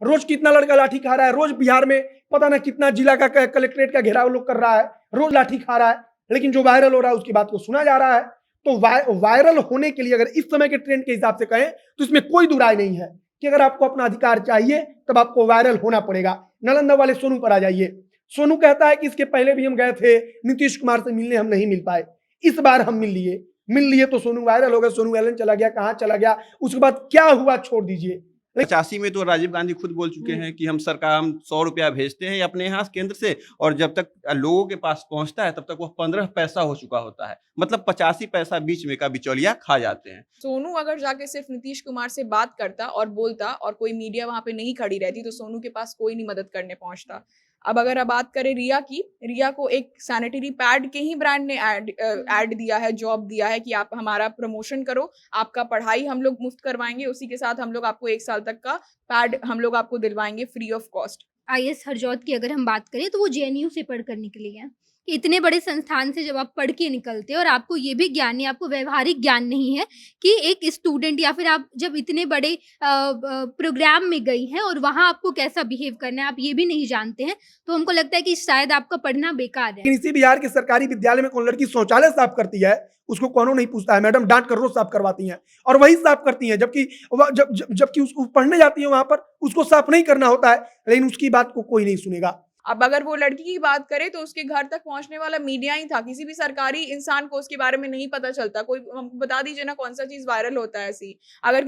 रोज कितना लड़का लाठी खा रहा है, रोज बिहार में पता ना कितना जिला का कलेक्ट्रेट का घेराव लोग कर रहा है, रोज लाठी खा रहा है, लेकिन जो वायरल हो रहा है उसकी बात को सुना जा रहा है। तो वायरल होने के लिए अगर इस समय के ट्रेंड के हिसाब से कहें तो इसमें कोई दुराय नहीं है कि अगर आपको अपना अधिकार चाहिए तब आपको वायरल होना पड़ेगा। नालंदा वाले सोनू पर आ जाइए। सोनू कहता है कि इसके पहले भी हम गए थे नीतीश कुमार से मिलने, हम नहीं मिल पाए, इस बार हम मिल लिए तो सोनू वायरल हो गया। सोनू एलन चला गया, कहां चला गया, उसके बाद क्या हुआ छोड़ दीजिए। 85 में तो राजीव गांधी खुद बोल चुके हैं कि हम 100 रुपया भेजते हैं अपने यहाँ केंद्र से, और जब तक लोगों के पास पहुंचता है तब तक वो 15 पैसा हो चुका होता है। मतलब 85 पैसा बीच में का बिचौलिया खा जाते हैं। सोनू अगर जाके सिर्फ नीतीश कुमार से बात करता और बोलता और कोई मीडिया वहां पे नहीं खड़ी रहती तो सोनू के पास कोई नहीं मदद करने पहुंचता। अब अगर आप बात करें रिया की, रिया को एक सैनिटरी पैड के ही ब्रांड ने ऐड दिया है, जॉब दिया है कि आप हमारा प्रमोशन करो, आपका पढ़ाई हम लोग मुफ्त करवाएंगे, उसी के साथ हम लोग आपको 1 साल तक का पैड हम लोग आपको दिलवाएंगे free of cost. IAS Harjot की अगर हम बात करें तो वो जेएनयू से पढ़ कर निकली है। इतने बड़े संस्थान से जब आप पढ़ के निकलते हैं और आपको ये भी ज्ञान नहीं, आपको व्यवहारिक ज्ञान नहीं है कि एक स्टूडेंट या फिर आप जब इतने बड़े प्रोग्राम में गई हैं और वहाँ आपको कैसा बिहेव करना है आप ये भी नहीं जानते हैं, तो हमको लगता है कि शायद आपका पढ़ना बेकार है। इसी बिहार के सरकारी विद्यालय में कौन लड़की शौचालय साफ करती है उसको कौनो नहीं पूछता है, मैडम डांट कर रोज साफ करवाती हैं और वही साफ करती हैं, जबकि उसको पढ़ने जाती है वहां पर उसको साफ नहीं करना होता है, लेकिन उसकी बात को कोई नहीं सुनेगा। अब अगर वो लड़की की बात करें तो उसके घर तक पहुंचने वाला मीडिया ही था, किसी भी सरकारी इंसान को उसके बारे में नहीं पता चलता। कोई हमको बता दीजिए ना कौन सा चीज वायरल होता है ऐसी, अगर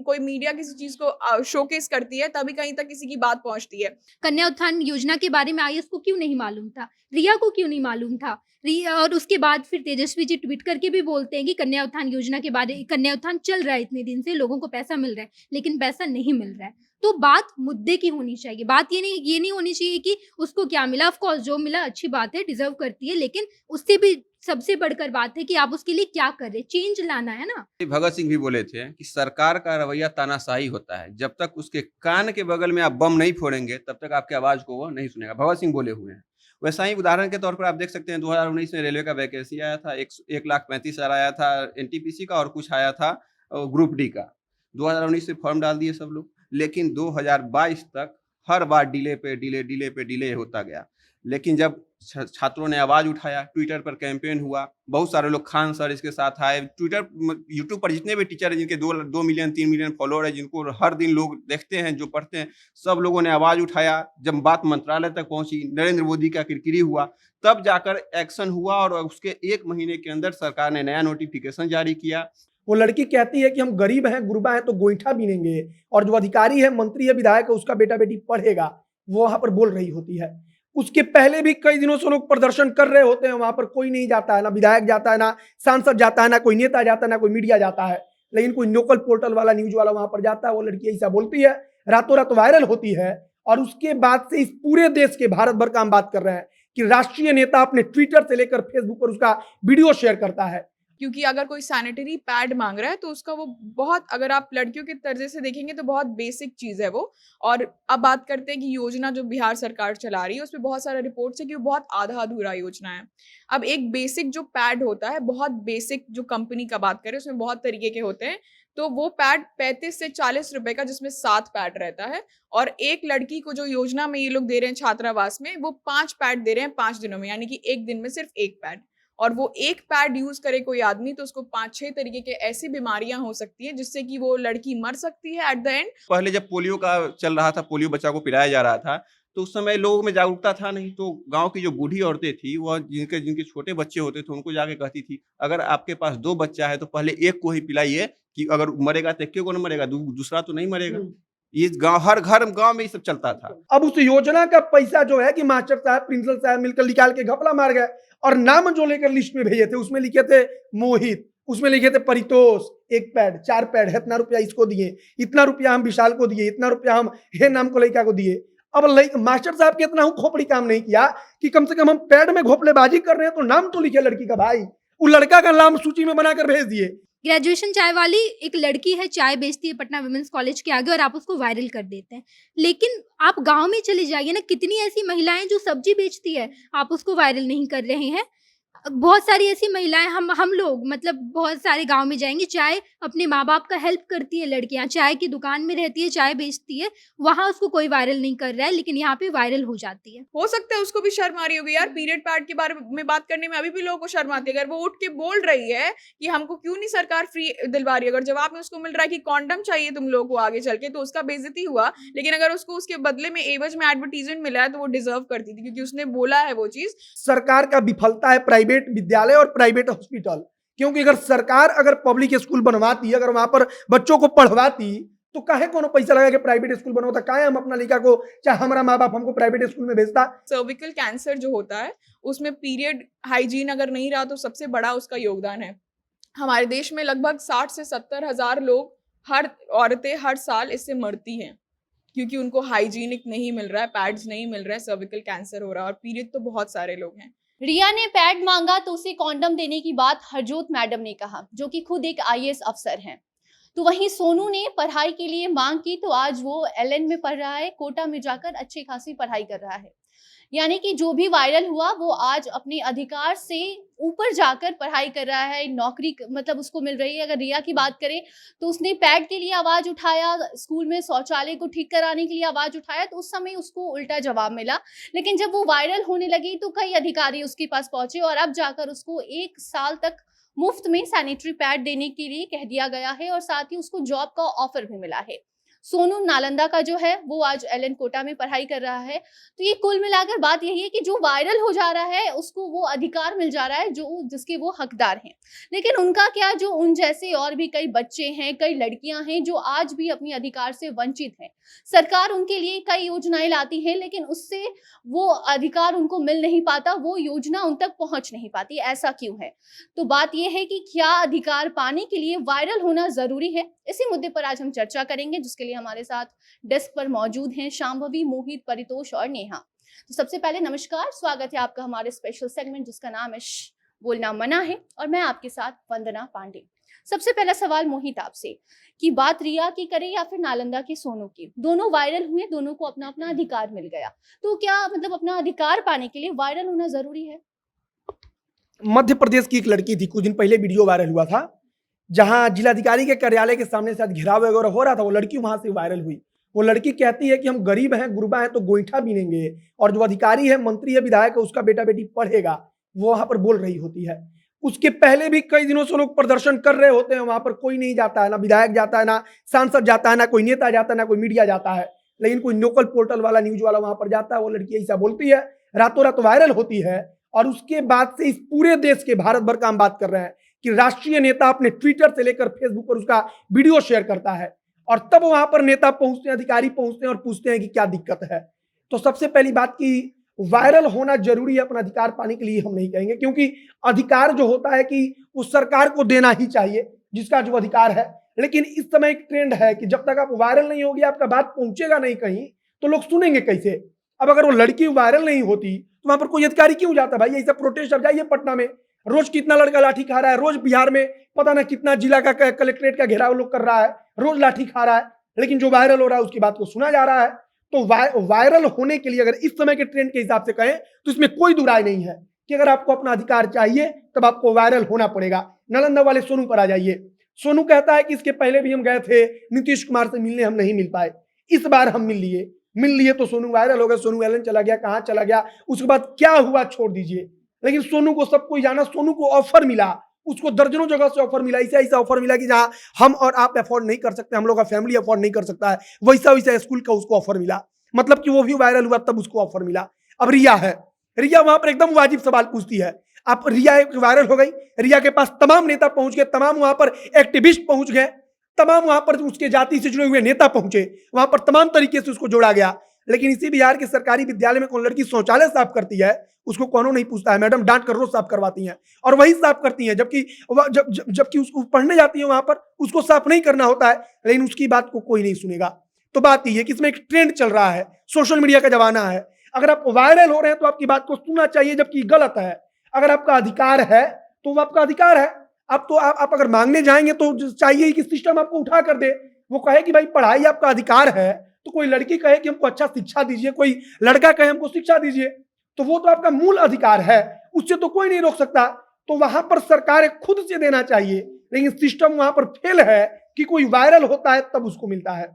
कोई मीडिया किसी चीज को शोकेस करती है तभी कहीं तक किसी की बात पहुंचती है। कन्या उत्थान योजना के बारे में आईएएस को क्यों नहीं मालूम था, रिया को क्यों नहीं मालूम था? और उसके बाद फिर तेजस्वी जी ट्वीट करके भी बोलते हैं कि कन्या उत्थान योजना के बारे, कन्या उत्थान चल रहा है इतने दिन से, लोगों को पैसा मिल रहा है, लेकिन पैसा नहीं मिल रहा है। तो बात मुद्दे की होनी चाहिए, बात ये नहीं होनी चाहिए कि उसको क्या मिला। ऑफ कोर्स जो मिला अच्छी बात है, डिजर्व करती है, लेकिन उससे भी सबसे बढ़कर बात है कि आप उसके लिए क्या कर रहे, चेंज लाना है ना। भगत सिंह भी बोले थे कि सरकार का रवैया तानाशाही होता है, जब तक उसके कान के बगल में आप बम नहीं फोड़ेंगे तब तक आपकी आवाज को वो नहीं सुनेगा। भगत सिंह बोले हुए हैं। वैसा ही उदाहरण के तौर पर आप देख सकते हैं 2019 में रेलवे का वैकेंसी आया था, 1,35,000 आया था एनटीपीसी का और कुछ आया था ग्रुप डी का। 2019 से फॉर्म डाल दिए सब लोग, लेकिन 2022 तक हर बार डिले होता गया। लेकिन जब छात्रों ने आवाज उठाया, ट्विटर पर कैंपेन हुआ, बहुत सारे लोग, खान सर इसके साथ आए, ट्विटर यूट्यूब पर जितने भी टीचर हैं जिनके 2 मिलियन 3 मिलियन फॉलोअर है, जिनको हर दिन लोग देखते हैं, जो पढ़ते हैं, सब लोगों ने आवाज उठाया। जब बात मंत्रालय तक पहुंची, नरेंद्र मोदी का किरकिरी हुआ, तब जाकर एक्शन हुआ और उसके 1 महीने के अंदर सरकार ने नया नोटिफिकेशन जारी किया। वो लड़की कहती है कि हम गरीब हैं, गुरबा हैं तो गोईठा बीनेंगे, और जो अधिकारी है, मंत्री है, विधायक है, उसका बेटा बेटी पढ़ेगा, वो वहां पर बोल रही होती है। उसके पहले भी कई दिनों से लोग प्रदर्शन कर रहे होते हैं, वहां पर कोई नहीं जाता है, ना विधायक जाता है, ना सांसद जाता है, ना कोई नेता जाता है, ना कोई मीडिया जाता है, लेकिन कोई लोकल पोर्टल वाला, न्यूज वाला वहां पर जाता है। वो लड़की ऐसा बोलती है, रातों रात वायरल होती है, और उसके बाद से इस पूरे देश के, भारत भर का हम बात कर रहे हैं कि राष्ट्रीय नेता अपने ट्विटर से लेकर फेसबुक पर उसका वीडियो शेयर करता है। क्योंकि अगर कोई सैनिटरी पैड मांग रहा है तो उसका वो बहुत, अगर आप लड़कियों के तर्जे से देखेंगे तो बहुत बेसिक चीज है वो। और अब बात करते हैं कि योजना जो बिहार सरकार चला रही है उसमें बहुत सारा रिपोर्ट्स है कि वो बहुत आधा अधूरा योजना है। अब एक बेसिक जो पैड होता है, बहुत बेसिक, जो कंपनी का बात करें उसमें बहुत तरीके के होते हैं, तो वो पैड 35 से 40 रुपए का, जिसमें 7 पैड रहता है। और एक लड़की को जो योजना में ये लोग दे रहे हैं छात्रावास में, वो 5 पैड दे रहे हैं 5 दिनों में, यानी कि एक दिन में सिर्फ 1 पैड। और वो 1 पैड यूज करे कोई आदमी तो उसको 5-6 तरीके के ऐसी बीमारियां हो सकती है जिससे कि वो लड़की मर सकती है एट द एंड। पहले जब पोलियो का चल रहा था, पोलियो बच्चा को पिलाया जा रहा था, तो उस समय लोगों में जागरूकता था नहीं, तो गांव की जो बूढ़ी औरतें थी, वह जिनके छोटे बच्चे होते थे उनको जाके कहती थी, अगर आपके पास 2 बच्चा है तो पहले एक को ही पिलाइए, कि अगर मरेगा तो एक को न मरेगा, दूसरा तो नहीं मरेगा। ये हर घर गांव में ये सब चलता था। अब उस योजना का पैसा जो है कि मास्टर साहब, प्रिंसिपल साहब मिलकर निकाल के घपला मार गए, और नाम जो लेकर लिस्ट में भेजे थे उसमें लिखे थे मोहित, उसमें लिखे थे परितोष, 1 पैड 4 पैड है, इतना रुपया इसको दिए, इतना रुपया हम विशाल को दिए, इतना रुपया हम हे नाम को लड़का को दिए। अब मास्टर साहब के इतना खोपड़ी काम नहीं किया कि कम से कम हम पैड में घोपलेबाजी कर रहे हैं तो नाम तो लिखे लड़की का, भाई वो लड़का का नाम सूची में बनाकर भेज दिए। ग्रेजुएशन चाय वाली एक लड़की है, चाय बेचती है पटना विमेंस कॉलेज के आगे, और आप उसको वायरल कर देते हैं। लेकिन आप गांव में चले जाइए ना, कितनी ऐसी महिलाएं जो सब्जी बेचती है, आप उसको वायरल नहीं कर रहे हैं। बहुत सारी ऐसी महिलाएं हम लोग मतलब बहुत सारे गांव में जाएंगे, चाय अपने माँ बाप का हेल्प करती है लड़कियां, चाय की दुकान में रहती है, चाय बेचती है, वहां उसको कोई वायरल नहीं कर रहा है, लेकिन यहाँ पे वायरल हो जाती है। हो सकता है उसको भी शर्म आ रही होगी यार, पीरियड पैड के बारे में बात करने में अभी भी लोगों को शर्म आती है। अगर वो उठ के बोल रही है कि हमको क्यों नहीं सरकार फ्री दिलवा रही है, अगर जवाब में उसको मिल रहा है कि कॉन्डम चाहिए तुम लोगों को आगे चल के, तो उसका बेइज्जती हुआ। लेकिन अगर उसको उसके बदले में एवज में एडवर्टीजमेंट मिला है तो वो डिजर्व करती थी, क्योंकि उसने बोला है वो चीज। सरकार का विफलता है प्राइवेट विद्यालय और प्राइवेट हॉस्पिटल, क्योंकि अगर सरकार अगर पब्लिक स्कूल बनवाती, अगर वहां पर बच्चों को पढ़वाती, तो काहे कोनो पैसा लगा के प्राइवेट स्कूल बनवाता, काहे हम अपना लड़का को, चाहे हमारा माँ बाप हमको प्राइवेट स्कूल में भेजता। सर्विकल कैंसर जो होता है उसमें पीरियड हाइजीन अगर नहीं रहा तो सबसे बड़ा उसका योगदान है। हमारे देश में लगभग 60 से 70 हजार लोग, हर औरतें हर साल इससे मरती हैं, क्योंकि उनको हाइजीनिक नहीं मिल रहा है, पैड्स नहीं मिल रहा है, सर्विकल कैंसर हो रहा है। और पीड़ित तो बहुत सारे लोग हैं। रिया ने पैड मांगा तो उसे कॉन्डम देने की बात हरजोत मैडम ने कहा, जो कि खुद एक आईएएस अफसर हैं। तो वहीं सोनू ने पढ़ाई के लिए मांग की तो आज वो एलएन में पढ़ रहा है, कोटा में जाकर अच्छी खासी पढ़ाई कर रहा है। यानी कि जो भी वायरल हुआ वो आज अपने अधिकार से ऊपर जाकर पढ़ाई कर रहा है, नौकरी मतलब उसको मिल रही है। अगर रिया की बात करें तो उसने पैड के लिए आवाज उठाया, स्कूल में शौचालय को ठीक कराने के लिए आवाज उठाया, तो उस समय उसको उल्टा जवाब मिला। लेकिन जब वो वायरल होने लगी तो कई अधिकारी उसके पास पहुंचे और अब जाकर उसको 1 साल तक मुफ्त में सैनिटरी पैड देने के लिए कह दिया गया है और साथ ही उसको जॉब का ऑफर भी मिला है। सोनू नालंदा का जो है वो आज एलएन कोटा में पढ़ाई कर रहा है। तो ये कुल मिलाकर बात यही है कि जो वायरल हो जा रहा है उसको वो अधिकार मिल जा रहा है जो जिसके वो हकदार हैं। लेकिन उनका क्या, जो उन जैसे और भी कई बच्चे हैं, कई लड़कियां हैं जो आज भी अपने अधिकार से वंचित हैं। सरकार उनके लिए कई योजनाएं लाती है लेकिन उससे वो अधिकार उनको मिल नहीं पाता, वो योजना उन तक पहुंच नहीं पाती। ऐसा क्यों है? तो बात यह है कि क्या अधिकार पाने के लिए वायरल होना जरूरी है? इसी मुद्दे पर आज हम चर्चा करेंगे, जिसके लिए हमारे साथ डेस्क पर मौजूद हैं शांभवी, मोहित, परितोष और नेहा। तो सबसे पहले नमस्कार, स्वागत है आपका हमारे स्पेशल सेगमेंट जिसका नाम है बोलना मना है, और मैं आपके साथ वंदना पांडे। सबसे पहला सवाल मोहित आपसे, कि बात रिया की करें या फिर नालंदा के सोनू की, दोनों वायरल हुए, दोनों को अपना अपना अधिकार मिल गया, तो क्या मतलब अपना अधिकार पाने के लिए वायरल होना जरूरी है? मध्य प्रदेश की एक लड़की थी, कुछ दिन पहले वीडियो वायरल हुआ था, जहां जिलाधिकारी के कार्यालय के सामने शायद घेराव वगैरह हो रहा था। वो लड़की वहां से वायरल हुई। वो लड़की कहती है कि हम गरीब हैं, गुरबा हैं, तो गोईठा बीनेंगे, और जो अधिकारी है, मंत्री है, विधायक है, उसका बेटा बेटी पढ़ेगा, वो वहां पर बोल रही होती है। उसके पहले भी कई दिनों से लोग प्रदर्शन कर रहे होते हैं, वहां पर कोई नहीं जाता है, ना विधायक जाता है, ना सांसद जाता है, ना कोई नेता जाता है, ना कोई मीडिया जाता है, लेकिन कोई लोकल पोर्टल वाला, न्यूज वाला वहां पर जाता है। वो लड़की ऐसा बोलती है, रातों रात वायरल होती है, और उसके बाद से इस पूरे देश के, भारत भर का हम बात कर रहे हैं कि राष्ट्रीय नेता अपने ट्विटर से लेकर फेसबुक पर उसका वीडियो शेयर करता है, और तब वहां पर नेता पहुंचते हैं, अधिकारी पहुंचते हैं और पूछते हैं कि क्या दिक्कत है। तो सबसे पहली बात की वायरल होना जरूरी है अपना अधिकार पाने के लिए, हम नहीं कहेंगे, क्योंकि अधिकार जो होता है कि उस सरकार को देना ही चाहिए जिसका जो अधिकार है। लेकिन इस समय एक ट्रेंड है कि जब तक आप वायरल नहीं होगी, आपका बात पहुंचेगा नहीं कहीं, तो लोग सुनेंगे कैसे। अब अगर वो लड़की वायरल नहीं होती तो वहां पर कोई अधिकारी क्यों जाता? भाई ऐसा प्रोटेस्ट, अब जाइए पटना में, रोज कितना लड़का लाठी खा रहा है, रोज बिहार में पता ना कितना जिला का कलेक्ट्रेट का घेराव लोग कर रहा है, रोज लाठी खा रहा है, लेकिन जो वायरल हो रहा है उसकी बात को सुना जा रहा है। तो वायरल होने के लिए अगर इस समय के ट्रेंड के हिसाब से कहें तो इसमें कोई दुराय नहीं है कि अगर आपको अपना अधिकार चाहिए तब आपको वायरल होना पड़ेगा। नालंदा वाले सोनू पर आ जाइए। सोनू कहता है कि इसके पहले भी हम गए थे नीतीश कुमार से मिलने, हम नहीं मिल पाए, इस बार हम मिल लिए तो सोनू वायरल हो गया। सोनू एलन चला गया, कहाँ चला गया, उसके बाद क्या हुआ छोड़ दीजिए, लेकिन सोनू को सब कोई जाना। सोनू को ऑफर मिला, उसको दर्जनों जगह से ऑफर मिला, ऐसा ऑफर मिला कि जहां हम और आप अफोर्ड नहीं कर सकते, हम लोग का फैमिली अफोर्ड नहीं कर सकता है, वैसा स्कूल का उसको ऑफर मिला। मतलब कि वो भी वायरल हुआ तब उसको ऑफर मिला। अब रिया है, रिया वहां पर एकदम वाजिब सवाल पूछती है। आप रिया वायरल हो गई, रिया के पास तमाम नेता पहुंच गए, तमाम वहां पर एक्टिविस्ट पहुंच गए, तमाम वहां पर उसके जाति से जुड़े हुए नेता पहुंचे, वहां पर तमाम तरीके से उसको जोड़ा गया। लेकिन इसी बिहार के सरकारी विद्यालय में कौन लड़की शौचालय साफ करती है, उसको कौनो नहीं पूछता है। मैडम डांट कर रोज साफ करवाती हैं और वही साफ करती हैं, जबकि उसको पढ़ने जाती है वहां पर उसको साफ नहीं करना होता है, लेकिन उसकी बात को कोई नहीं सुनेगा। तो बात यह है कि इसमें एक ट्रेंड चल रहा है, सोशल मीडिया का जमाना है। अगर आप वायरल हो रहे हैं तो आपकी बात को सुनना चाहिए, जबकि गलत है। अगर आपका अधिकार है तो वो आपका अधिकार है। अब तो आप अगर मांगने जाएंगे तो चाहिए कि सिस्टम आपको उठा कर दे, वो कहे कि भाई पढ़ाई आपका अधिकार है, तो कोई लड़की कहे कि हमको अच्छा शिक्षा दीजिए, कोई लड़का कहे हमको शिक्षा दीजिए, तो वो तो आपका मूल अधिकार है, उससे तो कोई नहीं रोक सकता। तो वहां पर सरकार खुद से देना चाहिए, लेकिन सिस्टम वहां पर फेल है कि कोई वायरल होता है तब उसको मिलता है।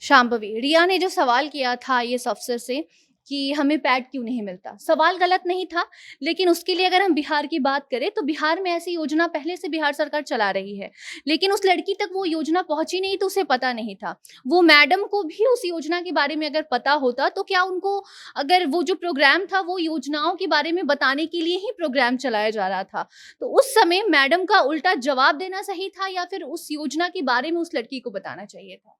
शांभवी, रिया ने जो सवाल किया था आईएएस अफसर से कि हमें पैड क्यों नहीं मिलता, सवाल गलत नहीं था, लेकिन उसके लिए अगर हम बिहार की बात करें तो बिहार में ऐसी योजना पहले से बिहार सरकार चला रही है, लेकिन उस लड़की तक वो योजना पहुंची नहीं तो उसे पता नहीं था। वो मैडम को भी उस योजना के बारे में अगर पता होता तो क्या उनको, अगर वो जो प्रोग्राम था वो योजनाओं के बारे में बताने के लिए ही प्रोग्राम चलाया जा रहा था, तो उस समय मैडम का उल्टा जवाब देना सही था या फिर उस योजना के बारे में उस लड़की को बताना चाहिए था?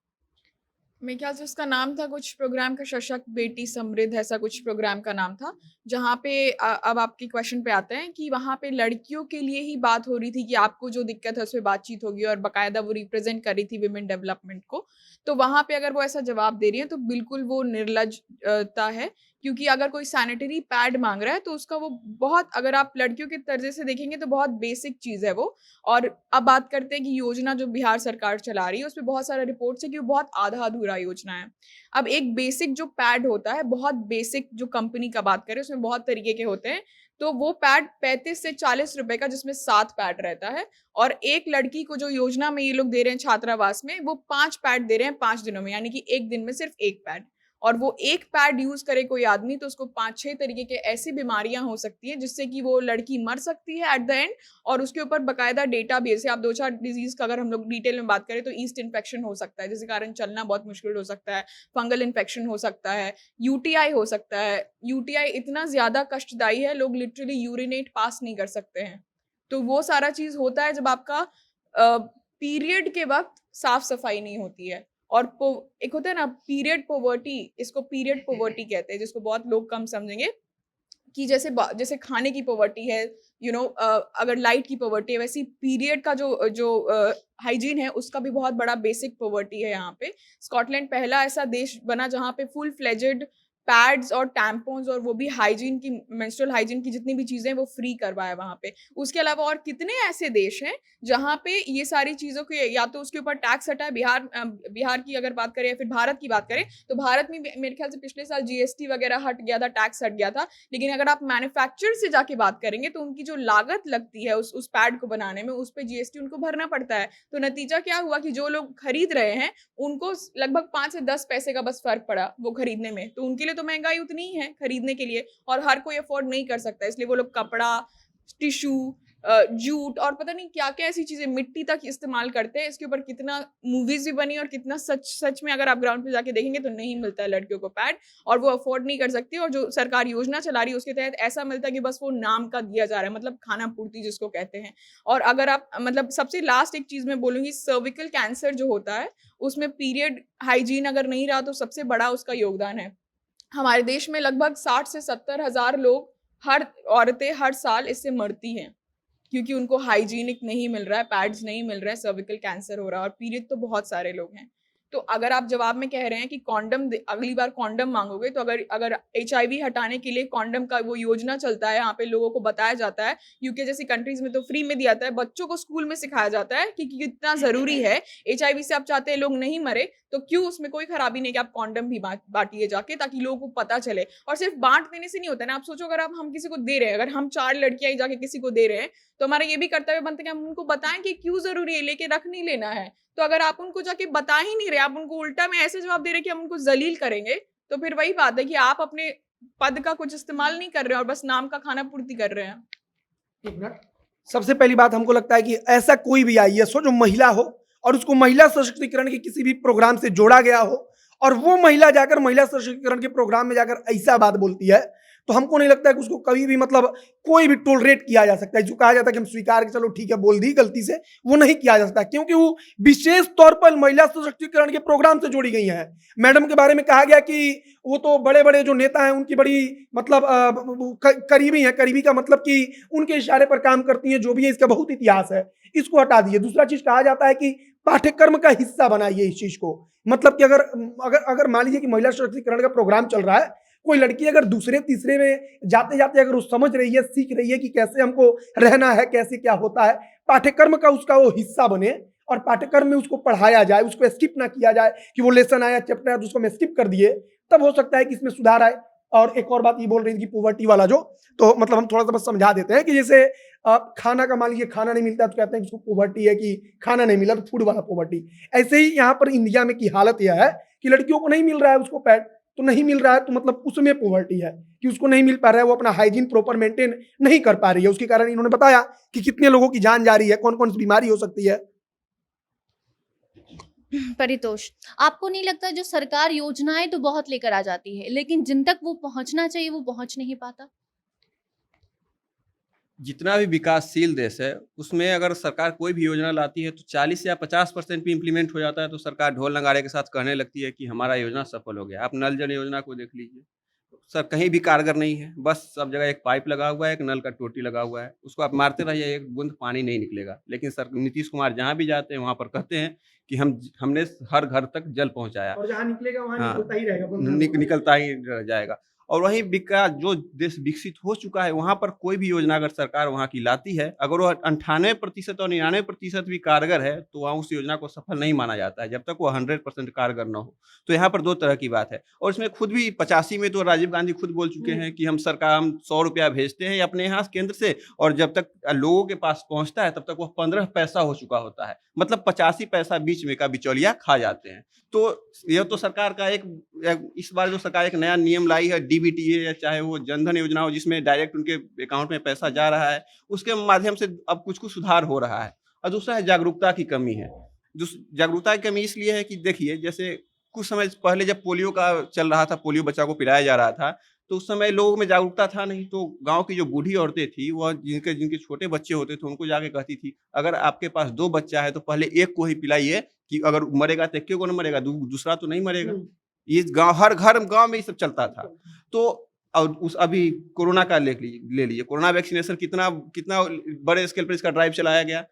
मेरे ख्याल से उसका नाम था कुछ प्रोग्राम का, सशक्त बेटी समृद्ध, ऐसा कुछ प्रोग्राम का नाम था, जहाँ पे अब आपके क्वेश्चन पे आते हैं कि वहाँ पे लड़कियों के लिए ही बात हो रही थी कि आपको जो दिक्कत है उस पर बातचीत होगी, और बाकायदा वो रिप्रेजेंट कर रही थी विमेन डेवलपमेंट को। तो वहाँ पे अगर वो ऐसा जवाब दे रही है तो बिल्कुल वो निर्लजता है, क्योंकि अगर कोई सैनिटरी पैड मांग रहा है तो उसका वो बहुत, अगर आप लड़कियों के तर्जे से देखेंगे तो बहुत बेसिक चीज़ है वो। और अब बात करते हैं कि योजना जो बिहार सरकार चला रही है उस पर बहुत सारा रिपोर्ट्स है कि वो बहुत आधा अधूरा योजना है। अब एक बेसिक जो पैड होता है, बहुत बेसिक जो कंपनी का बात करें उसमें बहुत तरीके के होते हैं, तो वो पैड 35 से 40 रुपए का, जिसमें 7 पैड रहता है, और एक लड़की को जो योजना में ये लोग दे रहे हैं छात्रावास में, वो 5 पैड दे रहे हैं 5 दिनों में, यानी कि एक दिन में सिर्फ एक पैड। और वो एक पैड यूज करे कोई आदमी तो उसको 5-6 तरीके के ऐसी बीमारियां हो सकती हैं जिससे कि वो लड़की मर सकती है एट द एंड। और उसके ऊपर बकायदा डेटा भी, जैसे आप 2-4 डिजीज का अगर हम लोग डिटेल में बात करें तो ईस्ट इन्फेक्शन हो सकता है, जिसके कारण चलना बहुत मुश्किल हो सकता है, फंगल इन्फेक्शन हो सकता है, यूटीआई हो सकता है। यूटीआई इतना ज्यादा कष्टदायी है, लोग लिटरली यूरिनेट पास नहीं कर सकते हैं। तो वो सारा चीज होता है जब आपका पीरियड के वक्त साफ सफाई नहीं होती है। और एक होता है ना पीरियड पोवर्टी, इसको पीरियड पोवर्टी कहते हैं, जिसको बहुत लोग कम समझेंगे, कि जैसे जैसे खाने की पोवर्टी है, अगर लाइट की पोवर्टी है, वैसी पीरियड का जो जो हाइजीन है उसका भी बहुत बड़ा बेसिक पोवर्टी है यहाँ पे। स्कॉटलैंड पहला ऐसा देश बना जहाँ पे फुल फ्लेजेड पैड्स और टैम्पोन्स और वो भी हाइजीन की, मेंस्ट्रुअल हाइजीन की जितनी भी चीजें वो फ्री करवाया वहाँ पे। उसके अलावा और कितने ऐसे देश हैं जहाँ पे ये सारी चीजों के या तो उसके ऊपर टैक्स हटा है। बिहार की अगर बात करें या फिर भारत की बात करें तो भारत में मेरे ख्याल से पिछले साल जीएसटी वगैरह हट गया था, टैक्स हट गया था, लेकिन अगर आप मैन्युफैक्चरर से जाके बात करेंगे तो उनकी जो लागत लगती है उस पैड को बनाने में, उस पर जीएसटी उनको भरना पड़ता है। तो नतीजा क्या हुआ कि जो लोग खरीद रहे हैं उनको लगभग 5 से 10 पैसे का बस फर्क पड़ा वो खरीदने में। तो उनके लिए तो महंगाई उतनी ही है खरीदने के लिए, और हर कोई अफोर्ड नहीं कर सकता, इसलिए वो लोग कपड़ा, टिश्यू, जूट और पता नहीं क्या क्या ऐसी चीजें, मिट्टी तक इस्तेमाल करते हैं। इसके ऊपर कितना मूवीज भी बनी और कितना सच में अगर आप ग्राउंड पे जाके देखेंगे तो नहीं मिलता है लड़कियों को पैड, और वो अफोर्ड नहीं कर सकती। और जो सरकार योजना चला रही है उसके तहत ऐसा मिलता है कि बस वो नाम का दिया जा रहा है, मतलब खाना पूर्ति जिसको कहते हैं। और अगर आप मतलब सबसे लास्ट एक चीज मैं बोलूंगी, सर्विकल कैंसर जो होता है उसमें पीरियड हाइजीन अगर नहीं रहा तो सबसे बड़ा उसका योगदान है। हमारे देश में लगभग 60 से 70 हजार लोग, हर औरतें हर साल इससे मरती हैं, क्योंकि उनको हाइजीनिक नहीं मिल रहा है, पैड्स नहीं मिल रहा है, सर्विकल कैंसर हो रहा है। और पीरियड तो बहुत सारे लोग हैं। तो अगर आप जवाब में कह रहे हैं कि कॉन्डम, अगली बार कॉन्डम मांगोगे तो अगर एचआईवी हटाने के लिए कॉन्डम का वो योजना चलता है, यहाँ पे लोगों को बताया जाता है, यूके जैसी कंट्रीज में तो फ्री में दिया जाता है, बच्चों को स्कूल में सिखाया जाता है कि कितना जरूरी है, एचआईवी से आप चाहते हैं लोग नहीं मरे, तो क्यों उसमें कोई खराबी नहीं कि आप कॉन्डम भी बांटिए जाके, ताकि लोगों को पता चले। और सिर्फ बांट देने से नहीं होता ना, आप सोचो अगर हम किसी को दे रहे हैं, अगर हम 4 लड़कियां जाके किसी को दे रहे हैं तो हमारा ये भी कर्तव्य बनता है कि हम उनको बताएं कि क्यों जरूरी है, लेके रख नहीं लेना है। तो अगर आप उनको जाके बता ही नहीं रहे, आप उनको उल्टा में ऐसे जवाब दे रहे कि हम उनको जलील करेंगे, तो फिर वही बात है कि आप अपने पद का कुछ इस्तेमाल नहीं कर रहे और बस नाम का खाना पूर्ति कर रहे हैं। एक मिनट, सबसे पहली बात हमको लगता है कि ऐसा कोई भी आईएएस हो जो महिला हो और उसको महिला सशक्तिकरण के किसी भी प्रोग्राम से जोड़ा गया हो और वो महिला जाकर महिला सशक्तिकरण के प्रोग्राम में जाकर ऐसा बात बोलती है, तो हमको नहीं लगता है कि उसको कभी भी मतलब कोई भी टोलरेट किया जा सकता है। जो कहा जाता है कि हम स्वीकार के चलो ठीक है बोल दी गलती से, वो नहीं किया जा सकता, क्योंकि वो विशेष तौर पर महिला सशक्तिकरण के प्रोग्राम से जोड़ी गई हैं। मैडम के बारे में कहा गया कि वो तो बड़े बड़े जो नेता हैं उनकी बड़ी मतलब करीबी हैं। करीबी का मतलब कि उनके इशारे पर काम करती हैं, जो भी है इसका बहुत इतिहास है, इसको हटा दिए। दूसरा चीज कहा जाता है कि पाठ्यक्रम का हिस्सा बनाइए इस चीज को, मतलब कि अगर मान लीजिए कि महिला सशक्तिकरण का प्रोग्राम चल रहा है, कोई लड़की अगर दूसरे तीसरे में जाते जाते अगर वो समझ रही है, सीख रही है कि कैसे हमको रहना है, कैसे क्या होता है, पाठ्यक्रम का उसका वो हिस्सा बने और पाठ्यक्रम में उसको पढ़ाया जाए, उसको स्किप ना किया जाए कि वो लेसन आया चैप्टर आया तो उसको मैं स्किप कर दिए, तब हो सकता है कि इसमें सुधार आए। और एक और बात ये बोल रही थी कि पॉवर्टी वाला जो, तो मतलब हम थोड़ा सा बस समझा देते हैं कि जैसे खाना का मान लीजिए खाना नहीं मिलता तो कहते हैं कि उसको पॉवर्टी है, कि खाना नहीं मिला तो फूड वाला पॉवर्टी। ऐसे ही यहाँ पर इंडिया में की हालत यह है कि लड़कियों को नहीं मिल रहा है उसको पैड, तो नहीं मिल रहा है तो मतलब उसमें पॉवर्टी है कि उसको नहीं मिल पा रहा है, वो अपना हाइजीन प्रॉपर मेंटेन नहीं कर पा रही है। उसके कारण इन्होंने बताया कि कितने लोगों की जान जा रही है, कौन कौन सी बीमारी हो सकती है। परितोष, आपको नहीं लगता जो सरकार योजनाएं तो बहुत लेकर आ जाती है, लेकिन जिन तक वो पहुंचना चाहिए वो पहुंच नहीं पाता? जितना भी विकासशील देश है उसमें अगर सरकार कोई भी योजना लाती है तो 40 या 50% भी इम्प्लीमेंट हो जाता है तो सरकार ढोल नगाड़े के साथ कहने लगती है कि हमारा योजना सफल हो गया। आप नल जल योजना को देख लीजिए, सर कहीं भी कारगर नहीं है, बस सब जगह एक पाइप लगा हुआ है, एक नल का टोटी लगा हुआ है, उसको आप मारते रहिए एक बूंद पानी नहीं निकलेगा। लेकिन सर नीतीश कुमार जहाँ भी जाते हैं वहाँ पर कहते हैं कि हमने हर घर तक जल पहुँचाया। और जहाँ निकलेगा वहाँ हाँ, निकलता ही रहेगा, निकलता ही रह जाएगा। और वहीं विकास जो देश विकसित हो चुका है वहाँ पर कोई भी योजना अगर सरकार वहाँ की लाती है, अगर वो 98% और 99% भी कारगर है तो वहाँ उस योजना को सफल नहीं माना जाता है जब तक वो 100% कारगर न हो। तो यहाँ पर दो तरह की बात है। और इसमें खुद भी 85 में तो राजीव गांधी खुद बोल चुके हैं कि हम 100 रुपया भेजते हैं अपने यहाँ केंद्र से, और जब तक लोगों के पास पहुँचता है तब तक वो 15 पैसा हो चुका होता है, मतलब 85 पैसा बीच में का बिचौलिया खा जाते हैं। तो यह तो सरकार का इस बार जो सरकार एक नया नियम लाई है, डीबीटी है या चाहे वो जनधन योजना हो जिसमें डायरेक्ट उनके अकाउंट में पैसा जा रहा है, उसके माध्यम से अब कुछ सुधार हो रहा है। और दूसरा है जागरूकता की कमी है। जागरूकता की कमी इसलिए है कि देखिए जैसे कुछ समय पहले जब पोलियो का चल रहा था, पोलियो बच्चा को पिलाया जा रहा था, तो उस समय लोगों में जागरूकता था नहीं। तो गांव की जो बूढ़ी औरतें थी वह जिनके छोटे बच्चे होते थे उनको जाके कहती थी अगर आपके पास 2 बच्चा है तो पहले एक को ही पिलाइए, कि अगर मरेगा तो एक को न मरेगा, दूसरा तो नहीं मरेगा। ये हर घर गांव में ये सब चलता था। तो और उस अभी कोरोना का ले लीजिए, कोरोना वैक्सीनेशन कितना बड़े स्केल पर इसका ड्राइव चलाया गया।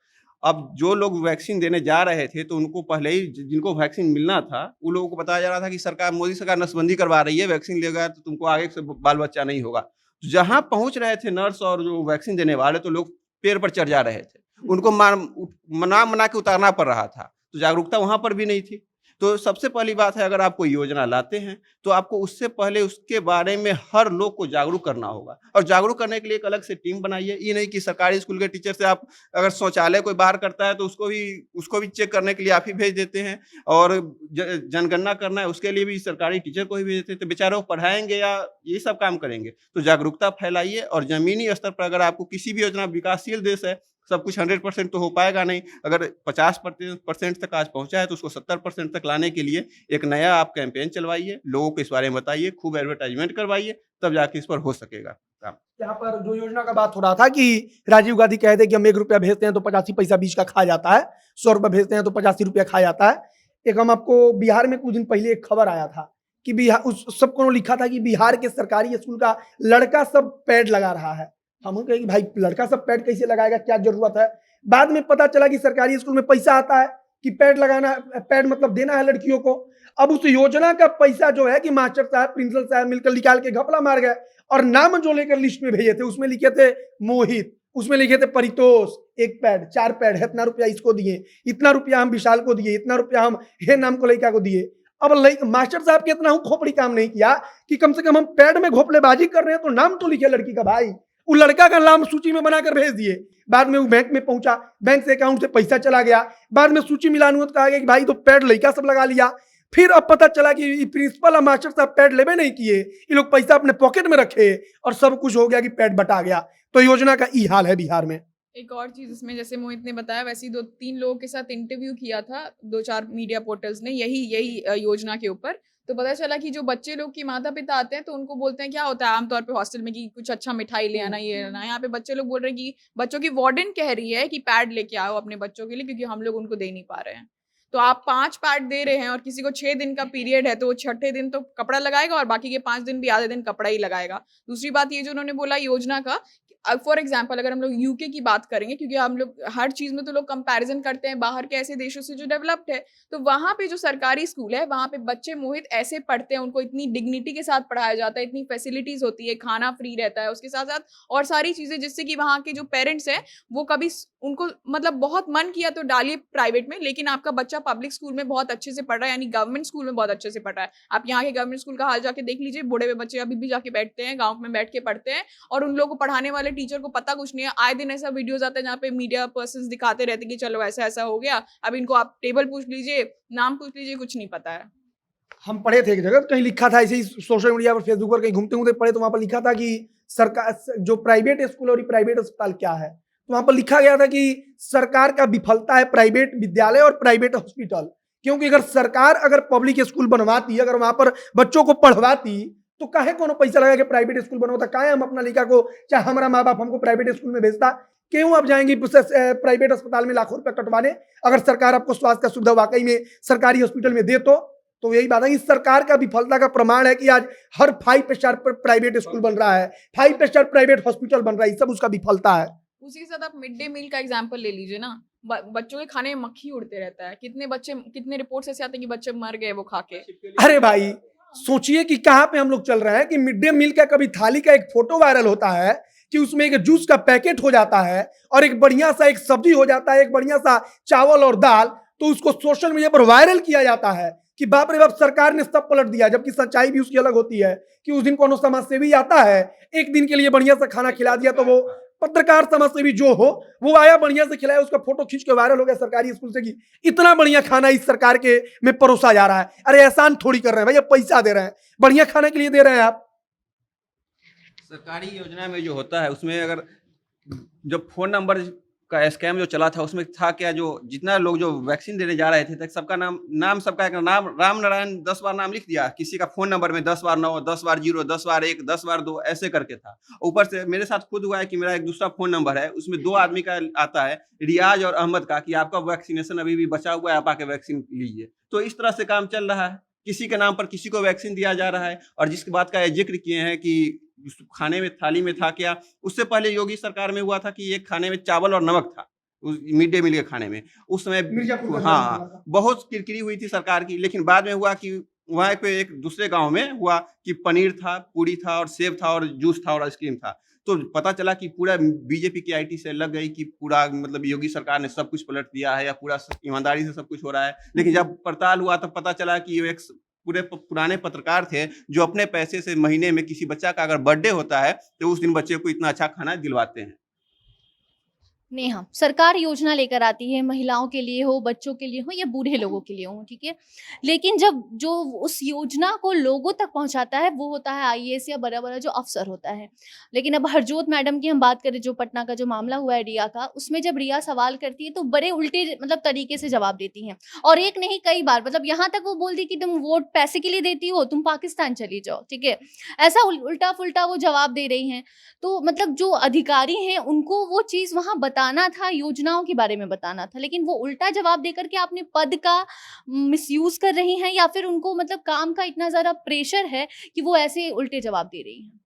अब जो लोग वैक्सीन देने जा रहे थे तो उनको पहले ही जिनको वैक्सीन मिलना था उन लोगों को बताया जा रहा था कि सरकार, मोदी सरकार नसबंदी करवा रही है, वैक्सीन लेगा तो तुमको आगे से बाल बच्चा नहीं होगा। तो जहां पहुंच रहे थे नर्स और जो वैक्सीन देने वाले, तो लोग पेड़ पर चढ़ जा रहे थे, उनको मना के उतारना पड़ रहा था। तो जागरूकता वहां पर भी नहीं थी। तो सबसे पहली बात है, अगर आप कोई योजना लाते हैं तो आपको उससे पहले उसके बारे में हर लोग को जागरूक करना होगा, और जागरूक करने के लिए एक अलग से टीम बनाइए। ये नहीं कि सरकारी स्कूल के टीचर से आप अगर शौचालय कोई बाहर करता है तो उसको भी चेक करने के लिए आप ही भेज देते हैं, और जनगणना करना है उसके लिए भी सरकारी टीचर को ही भेज देते हैं। तो बेचारे वो पढ़ाएंगे या ये सब काम करेंगे? तो जागरूकता फैलाइए, और जमीनी स्तर पर अगर आपको किसी भी योजना, विकासशील देश है, सब कुछ 100% तो हो पाएगा नहीं। अगर 50% तक आज पहुंचा है तो उसको 70% तक लाने के लिए एक नया आप कैंपेन चलवाइए, लोगों को इस बारे में बताइए, खूब एडवर्टाइजमेंट करवाइए, तब जाके इस पर हो सकेगा काम। यहाँ पर जो योजना का बात हो रहा था कि राजीव गांधी कहते हैं कि हम 1 रुपया भेजते हैं तो 85 पैसा बीच का खा जाता है, 100 रुपया भेजते हैं तो 85 रुपया खा जाता है। एक हम आपको बिहार में कुछ दिन पहले एक खबर आया था कि बिहार, उस सबको लिखा था कि बिहार के सरकारी स्कूल का लड़का सब पैड लगा रहा है। हम कहे कि भाई लड़का सब पैड कैसे लगाएगा, क्या जरूरत है? बाद में पता चला कि सरकारी स्कूल में पैसा आता है कि पैड लगाना, पैड मतलब देना है लड़कियों को। अब उस योजना का पैसा जो है कि मास्टर साहब, प्रिंसिपल साहब मिलकर निकाल के घपला मार गए, और नाम जो लेकर लिस्ट में भेजे थे उसमें लिखे थे मोहित, उसमें लिखे थे परितोष, 1 पैड 4 पैड है, इतना रुपया इसको दिए, इतना रुपया हम विशाल को दिए, इतना रुपया हम हे नाम को लड़का को दिए। अब मास्टर साहब के इतना खोपड़ी काम नहीं किया कि कम से कम हम पैड में घोपलेबाजी कर रहे हैं तो नाम तो लिखे लड़की का। भाई वो लड़का का नाम सूची में बनाकर भेज दिए, बाद में वो बैंक में पहुंचा, बैंक से अकाउंट से पैसा चला गया, बाद में सूची मिलान हुआ तो कहा गया कि भाई तो पैड लड़का सब लगा लिया। फिर अब पता चला कि प्रिंसिपल और मास्टर साहब पैड लेवे नहीं किए, ये लोग पैसा अपने पॉकेट में रखे और सब कुछ हो गया कि पैड बटा गया। तो योजना का ई हाल है बिहार में। एक और चीज़ इसमें, जैसे मोहित ने बताया, वैसे ही 2-3 लोगों के साथ इंटरव्यू किया था 2-4 मीडिया पोर्टल्स ने यही योजना के ऊपर। तो पता चला कि जो बच्चे लोग की माता पिता आते हैं तो उनको बोलते हैं क्या होता है आमतौर पे हॉस्टल में कि कुछ अच्छा मिठाई ले आना, ये लेना। यहाँ पे बच्चे लोग बोल रहे हैं कि बच्चों की वार्डन कह रही है कि पैड लेके आओ अपने बच्चों के लिए, क्योंकि हम लोग उनको दे नहीं पा रहे हैं। तो आप 5 पैड दे रहे हैं और किसी को 6 दिन का पीरियड है, तो वो 6ठे दिन तो कपड़ा लगाएगा और बाकी के 5 दिन भी आधे दिन कपड़ा ही लगाएगा। दूसरी बात ये जो उन्होंने बोला योजना का, फॉर एग्जांपल अगर हम लोग यूके की बात करेंगे, क्योंकि हम लोग हर चीज़ में तो लोग कंपैरिजन करते हैं बाहर के ऐसे देशों से जो डेवलप्ड है, तो वहाँ पे जो सरकारी स्कूल है वहाँ पे बच्चे मोहित ऐसे पढ़ते हैं, उनको इतनी डिग्निटी के साथ पढ़ाया जाता है, इतनी फैसिलिटीज़ होती है, खाना फ्री रहता है, उसके साथ-साथ और सारी चीज़ें, जिससे कि वहाँ के जो पेरेंट्स हैं वो कभी उनको मतलब बहुत मन किया तो डालिए प्राइवेट में, लेकिन आपका बच्चा पब्लिक स्कूल में बहुत अच्छे से पढ़ रहा है, यानी गवर्नमेंट स्कूल में बहुत अच्छे से पढ़ रहा है। आप यहाँ के गवर्नमेंट स्कूल का हाल जाके देख लीजिए, बूढ़े हुए बच्चे अभी भी जाके बैठते हैं, गाँव में बैठ के पढ़ते हैं, और उन लोगों को पढ़ाने वाले टीचर को पता कुछ नहीं है। आए दिन ऐसा वीडियोज़ आता है जहाँ पे मीडिया पर्सन्स दिखाते रहते हैं कि चलो ऐसा-ऐसा हो गया, अब इनको आप टेबल पूछ लीजिए, नाम पूछ लीजिए, कुछ नहीं पता है। हम पढ़े थे एक जगह, कहीं लिखा था ऐसे ही सोशल मीडिया पर, फेसबुक पर कहीं घूमते-घूमते पढ़े, तो वहाँ पर लिखा था कि सरकार जो प्राइवेट स्कूल और प्राइवेट अस्पताल क्या है। तो वहाँ पर लिखा गया था कि सरकार का विफलता है प्राइवेट विद्यालय और प्राइवेट हॉस्पिटल, क्योंकि अगर सरकार अगर पब्लिक स्कूल बनवाती, अगर वहाँ पर बच्चों को पढ़वाती, तो काहे कोनो पैसा लगा के प्राइवेट स्कूल बनवाता, काहे हम अपना लड़का को, चाहे हमारा माँ बाप हमको प्राइवेट स्कूल में भेजता, क्यों आप जाएंगे प्राइवेट अस्पताल में लाखों रुपए कटवाने, अगर सरकार आपको स्वास्थ्य का सुविधा वाकई में सरकारी हॉस्पिटल में दे तो यही बात है कि सरकार का विफलता का प्रमाण है कि आज हर 5 स्टार पर प्राइवेट स्कूल बन रहा है, 5 स्टार प्राइवेट हॉस्पिटल बन रहा है, सब उसका विफलता है। उसी के साथ आप मिड डे मील का एग्जांपल ले लीजिए ना, बच्चों के खाने में मक्खी उड़ते रहता है, कितने रिपोर्ट्स ऐसे आते हैं कि बच्चे मर गए वो खा के। अरे भाई सोचिए कि कहाँ पे हम लोग चल रहे हैं कि मिड डे मील का कभी थाली का एक फोटो वायरल होता है कि उसमें एक जूस का पैकेट हो जाता है और एक बढ़िया सा एक सब्जी हो जाता है, एक बढ़िया सा चावल और दाल, तो उसको सोशल मीडिया पर वायरल किया जाता है कि बाप रे बाप सरकार ने सब पलट दिया, जबकि सच्चाई भी उसकी अलग होती है कि उस दिन कोनो समाज सेवी आता है, एक दिन के लिए बढ़िया सा खाना खिला दिया, तो वो पत्रकार समाज सेवी जो हो वो आया, बढ़िया से खिलाया, उसका फोटो खींच के वायरल हो गया सरकारी स्कूल से कि इतना बढ़िया खाना इस सरकार के में परोसा जा रहा है। अरे एहसान थोड़ी कर रहे हैं भैया, पैसा दे रहे हैं, बढ़िया खाने के लिए दे रहे हैं आप। सरकारी योजना में जो होता है उसमें अगर जब फोन नंबर का स्कैम जो चला था उसमें था क्या, जो जितना लोग जो वैक्सीन देने जा रहे थे तक सबका नाम सबका एक नाम राम नारायण 10 बार नाम लिख दिया, किसी का फोन नंबर में 10 बार 9, 10 बार 0, 10 बार 1, 10 बार 2 ऐसे करके था। ऊपर से मेरे साथ खुद हुआ है कि मेरा एक दूसरा फोन नंबर है, उसमें 2 आदमी का आता है, रियाज और अहमद का, कि आपका वैक्सीनेशन अभी भी बचा हुआ है, आप आके वैक्सीन लीजिए। तो इस तरह से काम चल रहा है, किसी के नाम पर किसी को वैक्सीन दिया जा रहा है। और जिसकी बात का जिक्र किए हैं कि खाने में थाली में था क्या, उससे पहले योगी सरकार में हुआ था कि एक खाने में चावल और नमक था उस मिड डे मील के खाने में, उस समय हाँ बहुत किरकिरी हुई थी सरकार की। लेकिन बाद में हुआ कि वहाँ पे एक दूसरे गांव में हुआ कि पनीर था, पूरी था और सेब था और जूस था और आइसक्रीम था, तो पता चला कि पूरा बीजेपी की आईटी से लग गई कि पूरा मतलब योगी सरकार ने सब कुछ पलट दिया है या पूरा ईमानदारी से सब कुछ हो रहा है। लेकिन जब पड़ताल हुआ तब पता चला कि एक पूरे पुराने पत्रकार थे जो अपने पैसे से महीने में किसी बच्चा का अगर बर्थडे होता है तो उस दिन बच्चे को इतना अच्छा खाना दिलवाते हैं। नेहा, सरकार योजना लेकर आती है, महिलाओं के लिए हो, बच्चों के लिए हो या बूढ़े लोगों के लिए हो, ठीक है, लेकिन जब जो उस योजना को लोगों तक पहुंचाता है वो होता है आईएएस या बड़ा बड़ा जो अफसर होता है। लेकिन अब हरजोत मैडम की हम बात करें, जो पटना का जो मामला हुआ है रिया का, उसमें जब रिया सवाल करती है तो बड़े उल्टे मतलब तरीके से जवाब देती हैं, और एक नहीं कई बार, मतलब यहाँ तक वो बोल दी कि तुम वोट पैसे के लिए देती हो, तुम पाकिस्तान चली जाओ, ठीक है, ऐसा उल्टा फुल्टा वो जवाब दे रही हैं। तो मतलब जो अधिकारी हैं उनको वो चीज़ वहाँ बताना था, योजनाओं के बारे में बताना था, लेकिन वो उल्टा जवाब देकर के अपने पद का मिसयूज कर रही हैं, या फिर उनको मतलब काम का इतना ज़्यादा प्रेशर है कि वो ऐसे उल्टे जवाब दे रही हैं।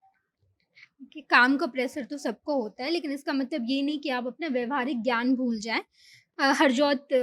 कि काम का प्रेशर तो सबको होता है, लेकिन इसका मतलब ये नहीं कि आप अपना व्यवहारिक ज्ञान भूल जाएं। हरजोत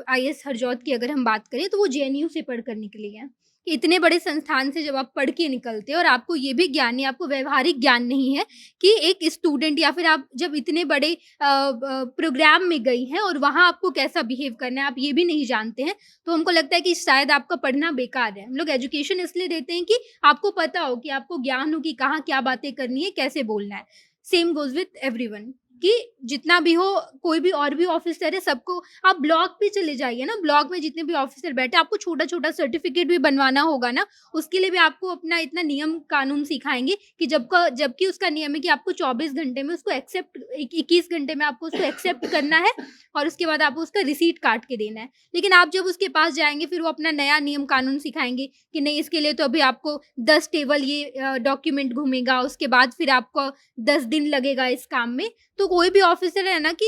आईएएस हरजोत की अगर हम बात करें तो वो जेएनयू से पढ़ कर निकली है। कि इतने बड़े संस्थान से जब आप पढ़ के निकलते हैं और आपको ये भी ज्ञान नहीं, आपको व्यवहारिक ज्ञान नहीं है कि एक स्टूडेंट या फिर आप जब इतने बड़े प्रोग्राम में गई हैं और वहाँ आपको कैसा बिहेव करना है आप ये भी नहीं जानते हैं, तो हमको लगता है कि शायद आपका पढ़ना बेकार है। हम लोग एजुकेशन इसलिए देते हैं कि आपको पता हो, कि आपको ज्ञान हो कि कहाँ क्या बातें करनी है, कैसे बोलना है। सेम गोज विथ एवरीवन, कि जितना भी हो, कोई भी और भी ऑफिसर है, सबको आप ब्लॉक पे चले जाइए ना, ब्लॉक में जितने भी ऑफिसर बैठे, आपको छोटा छोटा सर्टिफिकेट भी बनवाना होगा ना, उसके लिए भी आपको अपना इतना नियम कानून सिखाएंगे कि जबकि उसका नियम है कि आपको 24 घंटे में उसको एक्सेप्ट, 21 घंटे में आपको उसको एक्सेप्ट करना है और उसके बाद आपको उसका रिसीट काट के देना है। लेकिन आप जब उसके पास जाएंगे फिर वो अपना नया नियम कानून सिखाएंगे कि नहीं, इसके लिए तो अभी आपको 10 टेबल ये डॉक्यूमेंट घूमेगा, उसके बाद फिर आपको 10 दिन लगेगा इस काम में। तो कोई भी ऑफिसर है ना कि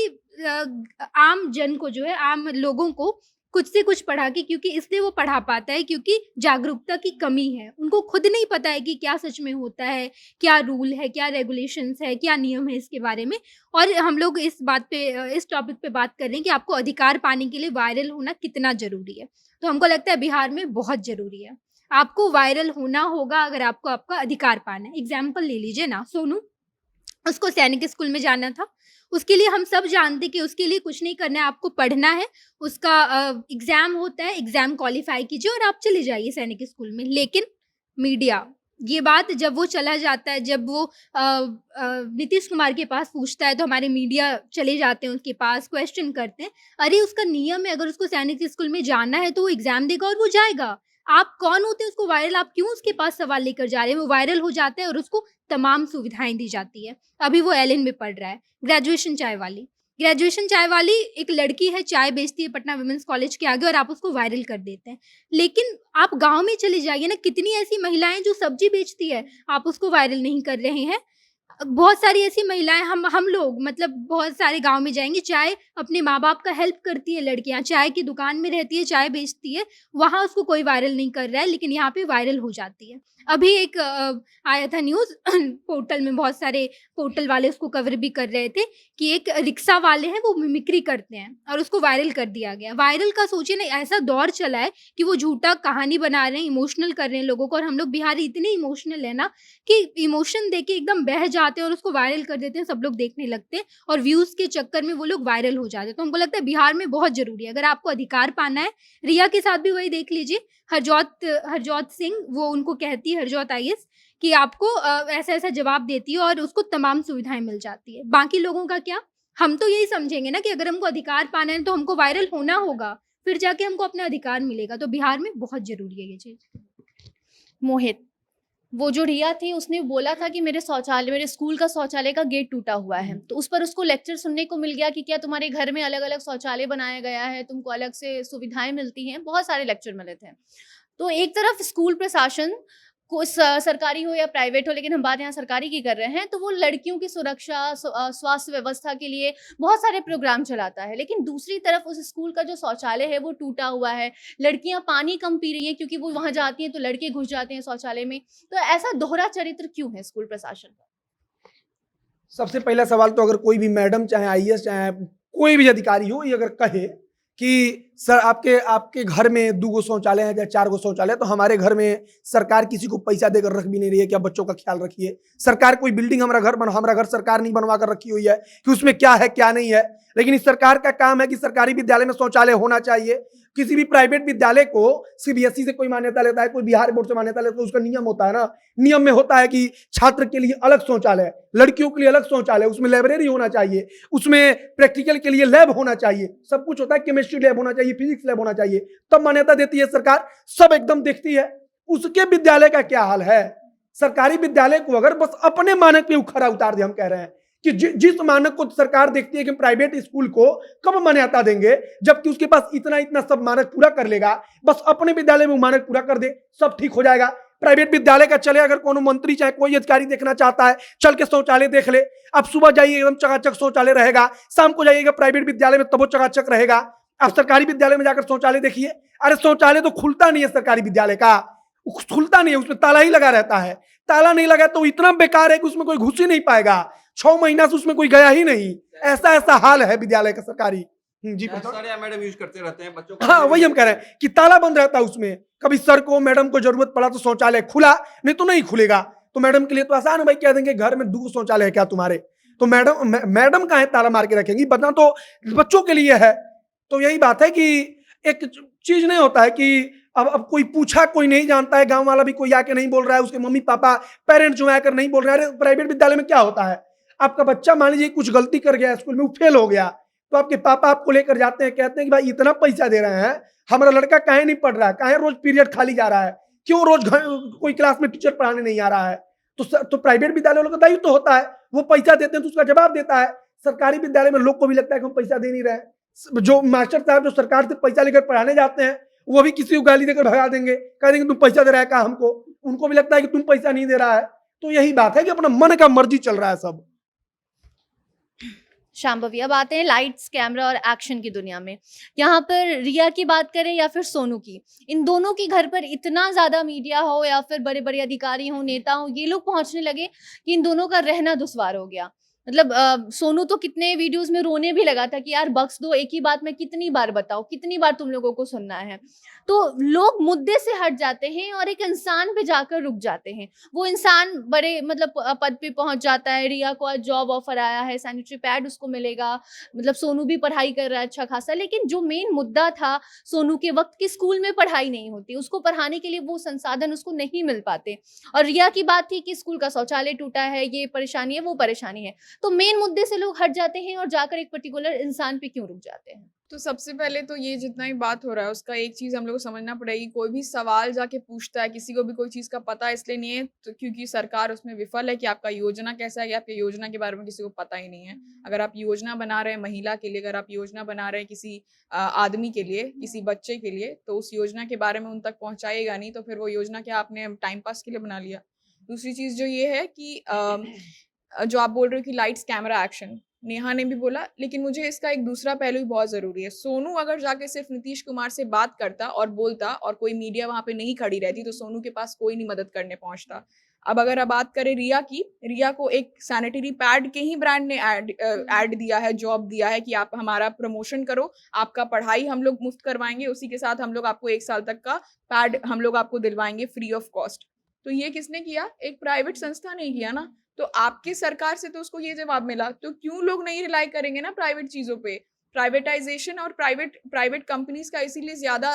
आम जन को जो है, आम लोगों को खुद से कुछ पढ़ा के, क्योंकि इसलिए वो पढ़ा पाता है क्योंकि जागरूकता की कमी है। उनको खुद नहीं पता है कि क्या सच में होता है, क्या रूल है, क्या रेगुलेशंस है, क्या नियम है इसके बारे में। और हम लोग इस टॉपिक पे बात कर रहे हैं कि आपको अधिकार पाने के लिए वायरल होना कितना ज़रूरी है। तो हमको लगता है बिहार में बहुत ज़रूरी है। आपको वायरल होना होगा अगर आपको आपका अधिकार पाना है। एग्ज़ाम्पल ले लीजिए ना, सोनू, उसको सैनिक स्कूल में जाना था। उसके लिए हम सब जानते कि उसके लिए कुछ नहीं करना है, आपको पढ़ना है, उसका एग्ज़ाम होता है, एग्ज़ाम क्वालीफाई कीजिए और आप चले जाइए सैनिक स्कूल में। लेकिन मीडिया, ये बात जब वो चला जाता है, जब वो नीतीश कुमार के पास पूछता है तो हमारे मीडिया चले जाते हैं उसके पास, क्वेश्चन करते हैं। अरे उसका नियम है, अगर उसको सैनिक स्कूल में जाना है तो वो एग्ज़ाम देगा और वो जाएगा। आप कौन होते हैं उसको वायरल, आप क्यों उसके पास सवाल लेकर जा रहे हैं? वो वायरल हो जाता है और उसको तमाम सुविधाएँ दी जाती है। अभी वो एलएन में पढ़ रहा है, ग्रेजुएशन चाय वाली एक लड़की है, चाय बेचती है पटना वुमेन्स कॉलेज के आगे और आप उसको वायरल कर देते हैं। लेकिन आप गाँव में चले जाइए ना, कितनी ऐसी महिलाएँ जो सब्जी बेचती है, आप उसको वायरल नहीं कर रहे हैं। बहुत सारी ऐसी महिलाएँ, हम लोग मतलब बहुत सारे गाँव में जाएँगे, चाय अपने माँ-बाप का हेल्प करती है लड़कियाँ, चाय की दुकान में रहती है, चाय बेचती है, वहाँ उसको कोई वायरल नहीं कर रहा है, लेकिन यहाँ पे वायरल हो जाती है। अभी एक आया था न्यूज़ पोर्टल में, बहुत सारे पोर्टल वाले उसको कवर भी कर रहे थे कि एक रिक्शा वाले हैं, वो मिमिक्री करते हैं और उसको वायरल कर दिया गया। वायरल का सोचिए ना, ऐसा दौर चला है कि वो झूठा कहानी बना रहे हैं, इमोशनल कर रहे हैं लोगों को। और हम लोग बिहारी इतने इमोशनल है ना कि इमोशन देके एकदम बह जाते हैं और उसको वायरल कर देते हैं, सब लोग देखने लगते हैं और व्यूज़ के चक्कर में वो लोग वायरल हो जाते हैं। तो हमको लगता है बिहार में बहुत ज़रूरी है, अगर आपको अधिकार पाना है। रिया के साथ भी वही देख लीजिए, हरजोत सिंह, वो उनको कहती है हरजोत आईएएस, कि आपको ऐसा-ऐसा जवाब देती है और उसको तमाम सुविधाएँ मिल जाती है। बाकी लोगों का क्या? हम तो यही समझेंगे ना कि अगर हमको अधिकार पाना है तो हमको वायरल होना होगा, फिर जाके हमको अपना अधिकार मिलेगा। तो बिहार में बहुत ज़रूरी है ये चीज़। मोहित, वो जो रिया थी उसने बोला था कि मेरे स्कूल का शौचालय का गेट टूटा हुआ है, तो उस पर उसको लेक्चर सुनने को मिल गया कि क्या तुम्हारे घर में अलग अलग शौचालय बनाया गया है, तुमको अलग से सुविधाएं मिलती हैं, बहुत सारे लेक्चर मिले थे। तो एक तरफ स्कूल प्रशासन को, सरकारी हो या प्राइवेट हो, लेकिन हम बात यहाँ सरकारी की कर रहे हैं, तो वो लड़कियों की सुरक्षा, स्वास्थ्य व्यवस्था के लिए बहुत सारे प्रोग्राम चलाता है। लेकिन दूसरी तरफ उस स्कूल का जो शौचालय है वो टूटा हुआ है, लड़कियां पानी कम पी रही हैं क्योंकि वो वहां जाती हैं तो लड़के घुस जाते हैं शौचालय में। तो ऐसा दोहरा चरित्र क्यों है स्कूल प्रशासन का? सबसे पहला सवाल तो, अगर कोई भी मैडम चाहे आईएएस चाहे कोई भी अधिकारी हो, ये अगर कहे कि सर आपके घर में 2 गो शौचालय है या 4 गो शौचालय, तो हमारे घर में सरकार किसी को पैसा देकर रख भी नहीं रही है कि आप बच्चों का ख्याल रखिए। सरकार कोई बिल्डिंग हमारा घर सरकार नहीं बनवा कर रखी हुई है कि उसमें क्या है क्या नहीं है। लेकिन इस सरकार का काम है कि सरकारी विद्यालय में शौचालय होना चाहिए। किसी भी प्राइवेट विद्यालय को सीबीएसई से कोई मान्यता लेता है, कोई बिहार बोर्ड से मान्यता लेता है, तो उसका नियम होता है ना, नियम में होता है कि छात्र के लिए अलग शौचालय, लड़कियों के लिए अलग शौचालय, उसमें लाइब्रेरी होना चाहिए, उसमें प्रैक्टिकल के लिए लैब होना चाहिए, सब कुछ होता है, केमिस्ट्री लैब होना चाहिए, फिजिक्स लैब होना चाहिए, तब मान्यता देती है सरकार, सब एकदम देखती है। उसके विद्यालय का क्या हाल है? सरकारी विद्यालय को अगर बस अपने मानक पे खरा उतार दे, हम कह रहे हैं कि जिस मानक को सरकार देखती है कि प्राइवेट स्कूल को कब मान्यता देंगे, जबकि उसके पास इतना सब मानक पूरा कर लेगा, बस अपने विद्यालय में मानक पूरा कर दे, सब ठीक हो जाएगा। प्राइवेट विद्यालय का चले, अगर कोनो मंत्री चाहे कोई अधिकारी देखना चाहता है, चल के शौचालय देख ले। आप सुबह जाइए एकदम चकाचक शौचालय रहेगा, शाम को जाइएगा प्राइवेट विद्यालय में तब वो चकाचक रहेगा। आप सरकारी विद्यालय में जाकर शौचालय देखिए, अरे शौचालय तो खुलता नहीं है सरकारी विद्यालय का, खुलता नहीं है, उसमें ताला ही लगा रहता है। ताला नहीं लगा तो इतना बेकार है कि उसमें कोई घुस ही नहीं पाएगा, 6 महीना से उसमें कोई गया ही नहीं। ऐसा हाल है विद्यालय का सरकारी। जी सारे मैडम यूज करते रहते हैं बच्चों को। हाँ, वही हम कह रहे हैं कि ताला बंद रहता है उसमें। कभी सर को मैडम को जरूरत पड़ा तो शौचालय खुला, नहीं तो नहीं खुलेगा। तो मैडम के लिए तो आसान है भाई, कह देंगे घर में 2 शौचालय है क्या तुम्हारे, तो मैडम का है ताला मार के रखेंगी, बदना तो बच्चों के लिए है। तो यही बात है कि एक चीज नहीं होता है कि अब कोई पूछा, कोई नहीं जानता है, गांव वाला भी कोई आके नहीं बोल रहा है, उसके मम्मी पापा पेरेंट्स जो आकर नहीं बोल रहे हैं। प्राइवेट विद्यालय में क्या होता है, आपका बच्चा मान लीजिए कुछ गलती कर गया स्कूल में, वो फेल हो गया, तो आपके पापा आपको लेकर जाते हैं, कहते हैं कि भाई इतना पैसा दे रहे हैं, हमारा लड़का काहे नहीं पढ़ रहा है, काहे रोज पीरियड खाली जा रहा है, क्यों रोज कोई क्लास में टीचर पढ़ाने नहीं आ रहा है। तो प्राइवेट विद्यालय वालों का दायित्व तो होता है, वो पैसा देते हैं तो उसका जवाब देता है। सरकारी विद्यालय में लोग को भी लगता है कि हम पैसा दे नहीं रहे। जो मास्टर साहब जो सरकार से पैसा लेकर पढ़ाने जाते हैं, वो भी किसी को गाली देकर भगा देंगे, कह देंगे तुम पैसा दे रहा है क्या हमको, उनको भी लगता है कि तुम पैसा नहीं दे रहा है। तो यही बात है कि अपना मन का मर्जी चल रहा है सब। शांभवी, अब आते हैं लाइट्स, कैमरा और एक्शन की दुनिया में। यहाँ पर रिया की बात करें या फिर सोनू की, इन दोनों के घर पर इतना ज़्यादा मीडिया हो या फिर बड़े-बड़े अधिकारी हों, नेता हों, ये लोग पहुँचने लगे कि इन दोनों का रहना दुश्वार हो गया। मतलब सोनू तो कितने वीडियोज़ में रोने भी लगा था कि यार बख्श दो, एक ही बात मैं कितनी बार बताऊँ, कितनी बार तुम लोगों को सुनना है। तो लोग मुद्दे से हट जाते हैं और एक इंसान पे जाकर रुक जाते हैं। वो इंसान बड़े मतलब पद पे पहुंच जाता है। रिया को आज जॉब ऑफर आया है, सैनिटरी पैड उसको मिलेगा, मतलब सोनू भी पढ़ाई कर रहा है अच्छा खासा, लेकिन जो मेन मुद्दा था सोनू के वक्त कि स्कूल में पढ़ाई नहीं होती, उसको पढ़ाने के लिए वो संसाधन उसको नहीं मिल पाते। और रिया की बात थी कि स्कूल का शौचालय टूटा है, ये परेशानी है, वो परेशानी है। तो मेन मुद्दे से लोग हट जाते हैं और जाकर एक पर्टिकुलर इंसान पे क्यों रुक जाते हैं? तो सबसे पहले तो ये जितना भी बात हो रहा है उसका एक चीज़ हम लोग को समझना पड़ेगी, कोई भी सवाल जाके पूछता है, किसी को भी कोई चीज़ का पता इसलिए नहीं है तो क्योंकि सरकार उसमें विफल है कि आपका योजना कैसा है, कि आपकी योजना के बारे में किसी को पता ही नहीं है। अगर आप योजना बना रहे हैं महिला के लिए, अगर आप योजना बना रहे हैं किसी आदमी के लिए, किसी बच्चे के लिए, तो उस योजना के बारे में उन तक पहुँचाइएगा नहीं, तो फिर वो योजना क्या आपने टाइम पास के लिए बना लिया। दूसरी चीज़ जो ये है कि जो आप बोल रहे हो कि लाइट्स, कैमरा, एक्शन, नेहा ने भी बोला, लेकिन मुझे इसका एक दूसरा पहलू भी बहुत ज़रूरी है। सोनू अगर जाके सिर्फ नीतीश कुमार से बात करता और बोलता और कोई मीडिया वहाँ पे नहीं खड़ी रहती, तो सोनू के पास कोई नहीं मदद करने पहुँचता। अब अगर आप बात करें रिया की, रिया को एक सैनिटरी पैड के ही ब्रांड ने ऐड दिया है, जॉब दिया है कि आप हमारा प्रमोशन करो, आपका पढ़ाई हम लोग मुफ्त करवाएँगे, उसी के साथ हम लोग आपको 1 साल तक का पैड हम लोग आपको दिलवाएँगे फ्री ऑफ कॉस्ट। तो ये किसने किया? एक प्राइवेट संस्था ने किया ना। तो आपकी सरकार से तो उसको ये जवाब मिला, तो क्यों लोग नहीं रिलाई करेंगे ना प्राइवेट चीज़ों पे? प्राइवेटाइज़ेशन और प्राइवेट कंपनीज़ का इसीलिए ज़्यादा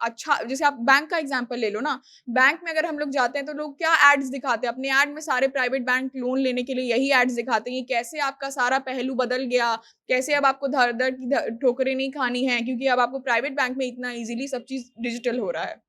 अच्छा, जैसे आप बैंक का एग्ज़ाम्पल ले लो ना, बैंक में अगर हम लोग जाते हैं तो लोग क्या एड्स दिखाते हैं? अपने ऐड में सारे प्राइवेट बैंक लोन लेने के लिए यही एड्स दिखाते हैं, कैसे आपका सारा पहलू बदल गया, कैसे अब आपको धर-धर की ठोकरें नहीं खानी हैं क्योंकि अब आपको प्राइवेट बैंक में इतना ईज़िली सब चीज़ डिजिटल हो रहा है।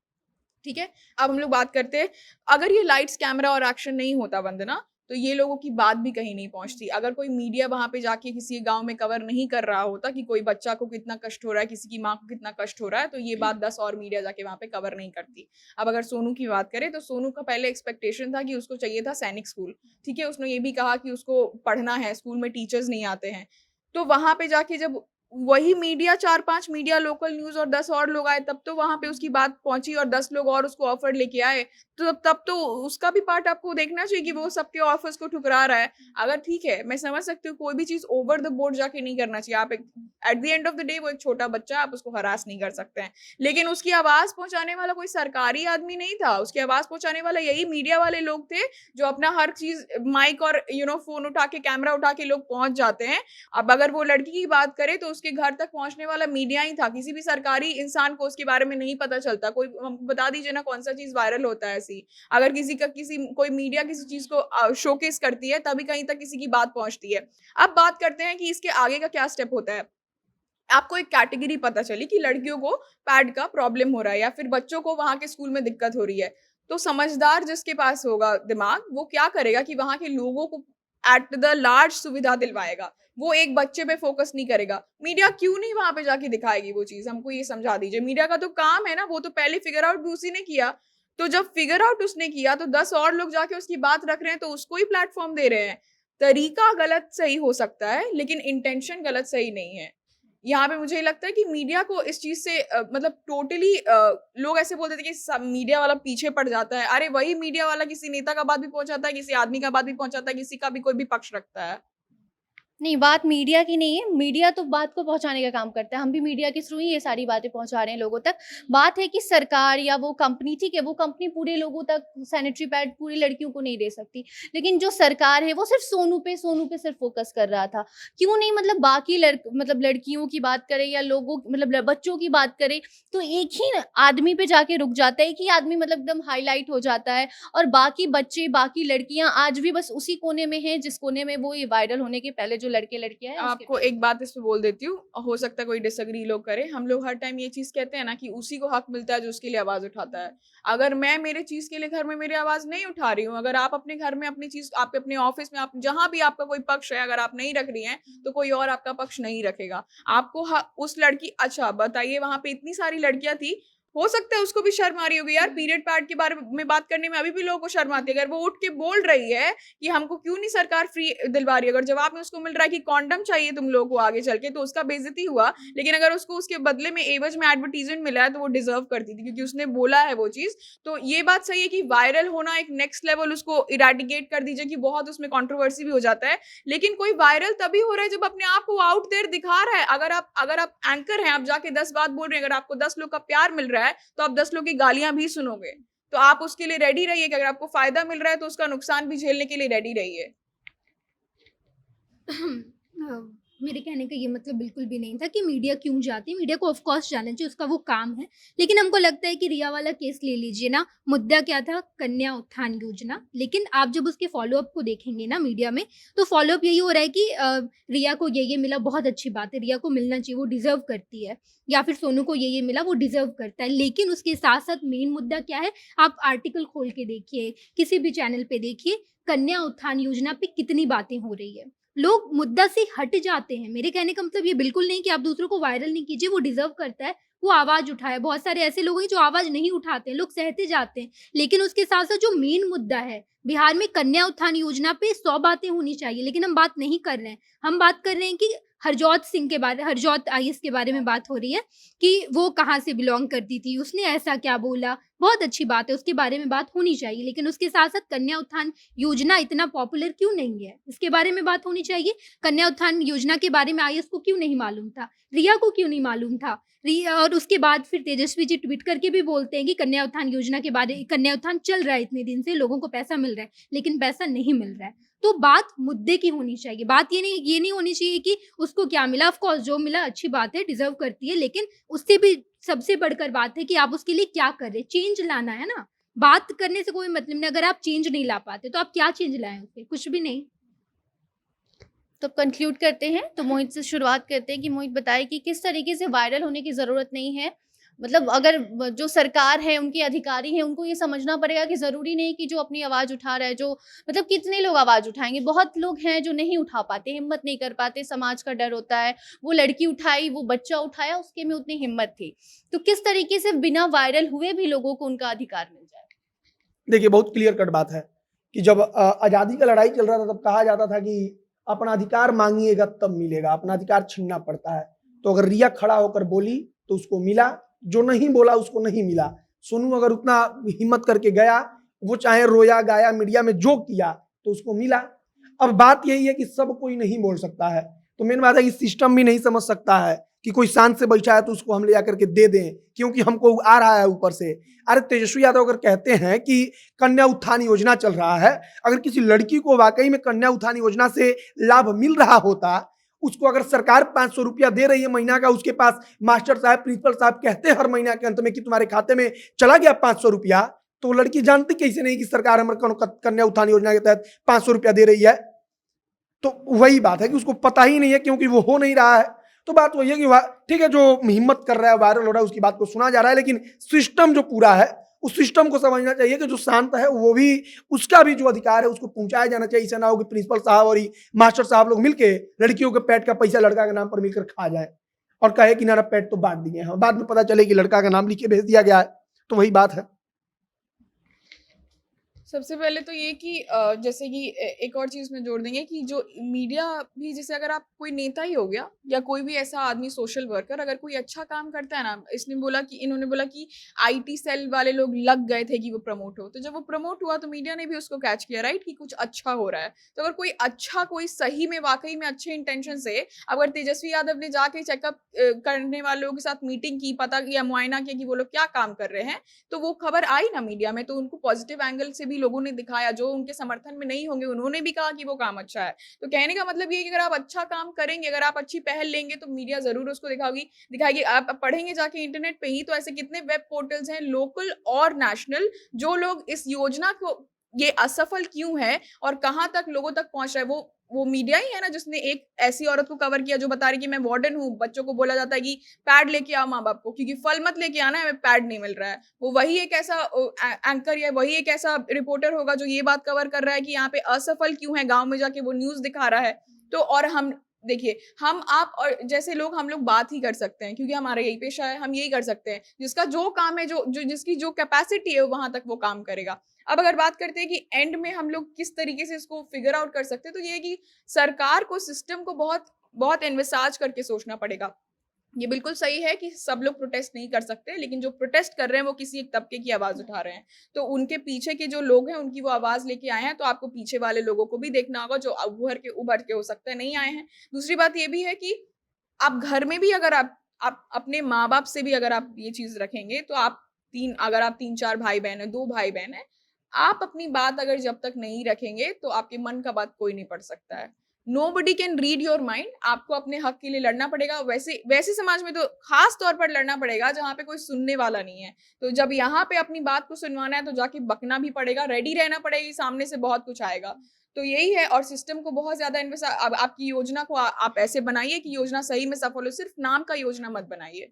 ठीक है? अब हम लोग बात करते हैं, अगर ये लाइट्स, कैमरा और एक्शन नहीं होता वंदना, तो ये लोगों की बात भी कहीं नहीं पहुँचती। अगर कोई मीडिया वहाँ पे जाके किसी गाँव में कवर नहीं कर रहा होता कि कोई बच्चा को कितना कष्ट हो रहा है, किसी की माँ को कितना कष्ट हो रहा है, तो ये बात 10 और मीडिया जाके वहाँ पे कवर नहीं करती। अब अगर सोनू की बात करें, तो सोनू का पहले एक्सपेक्टेशन था कि उसको चाहिए था सैनिक स्कूल, ठीक है? उसने ये भी कहा कि उसको पढ़ना है, स्कूल में टीचर्स नहीं आते हैं। तो वहाँ पे जाके जब वही मीडिया 4-5 मीडिया, लोकल न्यूज़ और 10 और लोग आए, तब तो वहाँ पे उसकी बात पहुँची और 10 लोग और उसको ऑफ़र लेके आए। तो तब तो उसका भी पार्ट आपको देखना चाहिए कि वो सबके ऑफ़र्स को ठुकरा रहा है। अगर ठीक है, मैं समझ सकती हूँ कोई भी चीज़ ओवर द बोर्ड जाके नहीं करना चाहिए। आप एक at the end of the day वो एक छोटा बच्चा है, आप उसको हरास नहीं कर सकते हैं। लेकिन उसकी आवाज़ पहुँचाने वाला कोई सरकारी आदमी नहीं था, उसकी आवाज़ पहुँचाने वाला यही मीडिया वाले लोग थे, जो अपना हर चीज़ माइक और फ़ोन उठा के, कैमरा उठा के लोग पहुँच जाते हैं। अब अगर वो लड़की की बात करें तो उसके घर तक पहुँचने वाला मीडिया ही था, किसी भी सरकारी इंसान को उसके बारे में नहीं पता चलता। कोई हमको बता दीजिए ना कौन-सा चीज़ वायरल होता है ऐसी। अगर कोई मीडिया किसी चीज़ को शोकेस करती है तभी कहीं तक किसी की बात पहुँचती है। अब बात करते हैं कि इसके आगे का क्या स्टेप होता है। आपको एक कैटेगरी पता चली कि लड़कियों को पैड का प्रॉब्लम हो रहा है या फिर बच्चों को वहाँ के स्कूल में दिक्कत हो रही है। तो समझदार जिसके पास होगा दिमाग, वो क्या करेगा कि वहाँ के लोगों को एट द लार्ज सुविधा दिलवाएगा। वो एक बच्चे पे फोकस नहीं करेगा। मीडिया क्यों नहीं वहाँ पे जाके दिखाएगी वो चीज़? हमको ये समझा दीजिए। मीडिया का तो काम है ना, वो तो पहले फिगर आउट भी उसी ने किया। तो जब फिगर आउट उसने किया तो 10 और लोग जाके उसकी बात रख रहे हैं तो उसको ही प्लेटफ़ॉर्म दे रहे हैं। तरीका गलत सही हो सकता है, लेकिन इंटेंशन गलत सही नहीं है। यहाँ पे मुझे लगता है कि मीडिया को इस चीज़ से मतलब टोटली लोग ऐसे बोलते थे कि सब मीडिया वाला पीछे पड़ जाता है। अरे वही मीडिया वाला किसी नेता का बात भी पहुँचाता है, किसी आदमी का बात भी पहुँचाता है, किसी का भी कोई भी पक्ष रखता है। नहीं, बात मीडिया की नहीं है, मीडिया तो बात को पहुँचाने का काम करता है, हम भी मीडिया के थ्रू ही ये सारी बातें पहुँचा रहे हैं लोगों तक। बात है कि सरकार या वो कंपनी, ठीक है, वो कंपनी पूरे लोगों तक सैनिटरी पैड पूरी लड़कियों को नहीं दे सकती, लेकिन जो सरकार है वो सिर्फ सोनू पे सिर्फ फोकस कर रहा था। क्यों नहीं, मतलब बाकी मतलब लड़कियों की बात करें या लोगों मतलब बच्चों की बात करें, तो एक ही आदमी पे जाके रुक जाता है, एक ही आदमी मतलब एकदम हाईलाइट हो जाता है और बाकी बच्चे, बाकी लड़कियाँ आज भी बस उसी कोने में हैं जिस कोने में वो ये वायरल होने के पहले जो लड़के लड़कियां हैं आपको एक बात इस पे बोल देती हूँ, हो सकता है कोई डिसएग्री लोग करे। हम लोग हर टाइम ये चीज़ कहते हैं ना कि उसी को हक मिलता है जो उसके लिए आवाज़ उठाता है। अगर मैं मेरे चीज़ के लिए घर में मेरी आवाज़ नहीं उठा रही हूँ, अगर आप अपने घर में अपनी चीज़, आप अपने ऑफिस में, आप जहाँ भी आपका कोई पक्ष है, अगर आप नहीं रख रही हैं, तो कोई और आपका पक्ष नहीं रखेगा। आपको उस लड़की, अच्छा बताइए, वहाँ पे इतनी सारी लड़कियां थी, हो सकता है उसको भी शर्म आ रही होगी यार, पीरियड पैड के बारे में बात करने में अभी भी लोगों को शर्म आती है। अगर वो उठ के बोल रही है कि हमको क्यों नहीं सरकार फ्री दिलवा रही है, अगर जवाब में उसको मिल रहा है कि कॉन्डम चाहिए तुम लोगों को आगे चल के, तो उसका बेइज्जती हुआ। लेकिन अगर उसको उसके बदले में एवज में एडवर्टीजमेंट मिला है तो वो डिजर्व करती थी, क्योंकि उसने बोला है वो चीज। तो ये बात सही है कि वायरल होना एक नेक्स्ट लेवल, उसको इरेडिकेट कर दीजिए कि बहुत उसमें कंट्रोवर्सी भी हो जाता है। लेकिन कोई वायरल तभी हो रहा है जब अपने आप को आउट देयर दिखा रहा है। अगर आप एंकर हैं, आप जाके 10 बात बोल रहे हैं, अगर आपको 10 लोग का प्यार मिल रहा है तो आप 10 लोग की गालियां भी सुनोगे। तो आप उसके लिए रेडी रहिए कि अगर आपको फायदा मिल रहा है तो उसका नुकसान भी झेलने के लिए रेडी रहिए। मेरे कहने का ये मतलब बिल्कुल भी नहीं था कि मीडिया क्यों जाती है। मीडिया को ऑफ कोर्स जाना चाहिए, उसका वो काम है। लेकिन हमको लगता है कि रिया वाला केस ले लीजिए ना, मुद्दा क्या था, कन्या उत्थान योजना। लेकिन आप जब उसके फॉलोअप को देखेंगे ना मीडिया में, तो फॉलोअप यही हो रहा है कि रिया को ये मिला, बहुत अच्छी बात है, रिया को मिलना चाहिए, वो डिजर्व करती है। या फिर सोनू को ये मिला, वो डिजर्व करता है। लेकिन उसके साथ साथ मेन मुद्दा क्या है, आप आर्टिकल खोल के देखिए, किसी भी चैनल पे देखिए, कन्या उत्थान योजना पे कितनी बातें हो रही है। लोग मुद्दा से हट जाते हैं। मेरे कहने का मतलब ये बिल्कुल नहीं कि आप दूसरों को वायरल नहीं कीजिए, वो डिजर्व करता है, वो आवाज उठाए। बहुत सारे ऐसे लोग हैं जो आवाज नहीं उठाते हैं, लोग सहते जाते हैं। लेकिन उसके साथ साथ जो मेन मुद्दा है, बिहार में कन्या उत्थान योजना पे 100 बातें होनी चाहिए, लेकिन हम बात नहीं कर रहे हैं। हम बात कर रहे हैं कि हरजोत आईएएस के बारे में बात हो रही है कि वो कहाँ से बिलोंग करती थी, उसने ऐसा क्या बोला, बहुत अच्छी बात है, उसके बारे में बात होनी चाहिए। लेकिन उसके साथ साथ कन्या उत्थान योजना इतना पॉपुलर क्यों नहीं है, इसके बारे में बात होनी चाहिए। कन्या उत्थान योजना के बारे में आईएएस को क्यों नहीं मालूम था, रिया को क्यों नहीं मालूम था। और उसके बाद फिर तेजस्वी जी ट्वीट करके भी बोलते हैं कि कन्या उत्थान योजना के बारे, कन्या उत्थान चल रहा है इतने दिन से, लोगों को पैसा मिल रहा है, लेकिन पैसा नहीं मिल रहा है। तो बात मुद्दे की होनी चाहिए। बात ये नहीं होनी चाहिए कि उसको क्या मिला। ऑफ कोर्स जो मिला अच्छी बात है, डिजर्व करती है, लेकिन उससे भी सबसे बढ़कर बात है कि आप उसके लिए क्या कर रहे, चेंज लाना है ना। बात करने से कोई मतलब नहीं, अगर आप चेंज नहीं ला पाते तो आप क्या चेंज लाएं उससे, कुछ भी नहीं। तो कंक्लूड करते हैं, तो मोहित से शुरुआत करते हैं कि मोहित बताए कि किस तरीके से वायरल होने की ज़रूरत नहीं है। मतलब अगर जो सरकार है, उनके अधिकारी हैं, उनको ये समझना पड़ेगा कि ज़रूरी नहीं कि जो अपनी आवाज़ उठा रहा है, जो मतलब कितने लोग आवाज़ उठाएंगे। बहुत लोग हैं जो नहीं उठा पाते, हिम्मत नहीं कर पाते, समाज का डर होता है। वो लड़की उठाई, वो बच्चा उठाया, उसके में उतनी हिम्मत थी। तो किस तरीके से बिना वायरल हुए भी लोगों को उनका अधिकार मिल जाए। देखिए, बहुत क्लियर कट बात है कि जब आज़ादी का लड़ाई चल रहा था तब कहा जाता था कि अपना अधिकार मांगिएगा तब मिलेगा, अपना अधिकार छीनना पड़ता है। तो अगर रिया खड़ा होकर बोली तो उसको मिला, जो नहीं बोला उसको नहीं मिला। सोनू अगर उतना हिम्मत करके गया, वो चाहे रोया गाया, मीडिया में जो किया, तो उसको मिला। अब बात यही है कि सब कोई नहीं बोल सकता है। तो मेन बात है कि सिस्टम भी नहीं समझ सकता है कि कोई शांत से बैठा है तो उसको हम ले जाकर के दे दें, क्योंकि हमको आ रहा है ऊपर से। अरे तेजस्वी यादव अगर कहते हैं कि कन्या उत्थान योजना चल रहा है, अगर किसी लड़की को वाकई में कन्या उत्थान योजना से लाभ मिल रहा होता, उसको अगर सरकार 500 रुपया दे रही है महीना का, उसके पास मास्टर साहब, प्रिंसिपल साहब कहते हैं हर महीना के अंत में कि तुम्हारे खाते में चला गया 500 रुपया, तो लड़की जानती कैसे नहीं कि सरकार हमारे कन्या उत्थान योजना के तहत 500 रुपया दे रही है। तो वही बात है कि उसको पता ही नहीं है, क्योंकि वो हो नहीं रहा है। तो बात वही है कि ठीक है, जो हिम्मत कर रहा है, वायरल हो रहा है, उसकी बात को सुना जा रहा है, लेकिन सिस्टम जो पूरा है, उस सिस्टम को समझना चाहिए कि जो शांत है वो भी, उसका भी जो अधिकार है उसको पहुंचाया जाना चाहिए। ऐसा ना हो कि प्रिंसिपल साहब और मास्टर साहब लोग मिलके लड़कियों के पेट का पैसा लड़का के नाम पर मिलकर खा जाए और कहे कि ना पेट तो बांट दिए हैं, बाद में पता चले कि लड़का का नाम लिख के भेज दिया गया है। तो वही बात है। सबसे पहले तो ये कि जैसे कि एक और चीज में जोड़ देंगे कि जो मीडिया भी, जैसे अगर आप कोई नेता ही हो गया या कोई भी ऐसा आदमी, सोशल वर्कर, अगर कोई अच्छा काम करता है ना, इन्होंने बोला कि आईटी सेल वाले लोग लग गए थे कि वो प्रमोट हो, तो जब वो प्रमोट हुआ तो मीडिया ने भी उसको कैच किया, राइट, कि कुछ अच्छा हो रहा है। तो अगर कोई अच्छा, कोई सही में वाकई में अच्छे इंटेंशन से, अगर तेजस्वी यादव ने जाके चेकअप करने वालों के साथ मीटिंग की, पता किया, मुआयना किया कि वो लोग क्या काम कर रहे हैं, तो वो खबर आई ना मीडिया में, तो उनको पॉजिटिव एंगल से भी लोगों ने दिखाया। जो उनके समर्थन में नहीं होंगे उन्होंने भी कहा कि वो काम अच्छा है। तो कहने का मतलब ये है कि अगर आप अच्छा काम करेंगे, अगर आप अच्छी पहल लेंगे, तो मीडिया जरूर उसको दिखाएगी। आप पढ़ेंगे जाके इंटरनेट पे ही, तो ऐसे कितने वेब पोर्टल्स हैं, लोकल और नेशनल, जो लोग इस योजना को, ये असफल क्यों है और कहां तक लोगों तक पहुंच रहा है, वो मीडिया ही है ना जिसने एक ऐसी औरत को कवर किया जो बता रही कि मैं वार्डन हूँ, बच्चों को बोला जाता है कि पैड लेके आओ माँ बाप को, क्योंकि फल मत लेके आना है, पैड नहीं मिल रहा है। वो वही एक ऐसा एंकर या वही एक ऐसा रिपोर्टर होगा जो ये बात कवर कर रहा है कि यहाँ पे असफल क्यों है, गांव में जाके वो न्यूज दिखा रहा है। तो और हम देखिए, हम आप और जैसे लोग हम लोग बात ही कर सकते हैं क्योंकि हमारा यही पेशा है, हम यही कर सकते हैं। जिसका जो काम है, जिसकी जो कैपेसिटी है, वहाँ तक वो काम करेगा। अब अगर बात करते हैं कि एंड में हम लोग किस तरीके से इसको फिगर आउट कर सकते हैं, तो ये है कि सरकार को, सिस्टम को बहुत बहुत एनविसाज करके सोचना पड़ेगा। ये बिल्कुल सही है कि सब लोग प्रोटेस्ट नहीं कर सकते, लेकिन जो प्रोटेस्ट कर रहे हैं वो किसी एक तबके की आवाज़ उठा रहे हैं। तो उनके पीछे के जो लोग हैं, उनकी वो आवाज़ लेके आए हैं, तो आपको पीछे वाले लोगों को भी देखना होगा जो उभर के हो सकता है नहीं आए हैं। दूसरी बात ये भी है कि आप घर में भी अगर आप अपने माँ-बाप से भी अगर आप ये चीज़ रखेंगे, तो अगर आप 3-4 भाई-बहन हैं, 2 भाई-बहन हैं, आप अपनी बात अगर जब तक नहीं रखेंगे, तो आपके मन का बात कोई नहीं पढ़ सकता है। Nobody can read your mind. आपको अपने हक के लिए लड़ना पड़ेगा। वैसे समाज में तो खास तौर पर लड़ना पड़ेगा जहाँ पे कोई सुनने वाला नहीं है। तो जब यहाँ पे अपनी बात को सुनवाना है तो जाके बकना भी पड़ेगा, रेडी रहना पड़ेगा, सामने से बहुत कुछ आएगा। तो यही है, और सिस्टम को बहुत ज्यादा अब आपकी योजना को आप ऐसे बनाइए कि योजना सही में सफल हो, सिर्फ नाम का योजना मत बनाइए।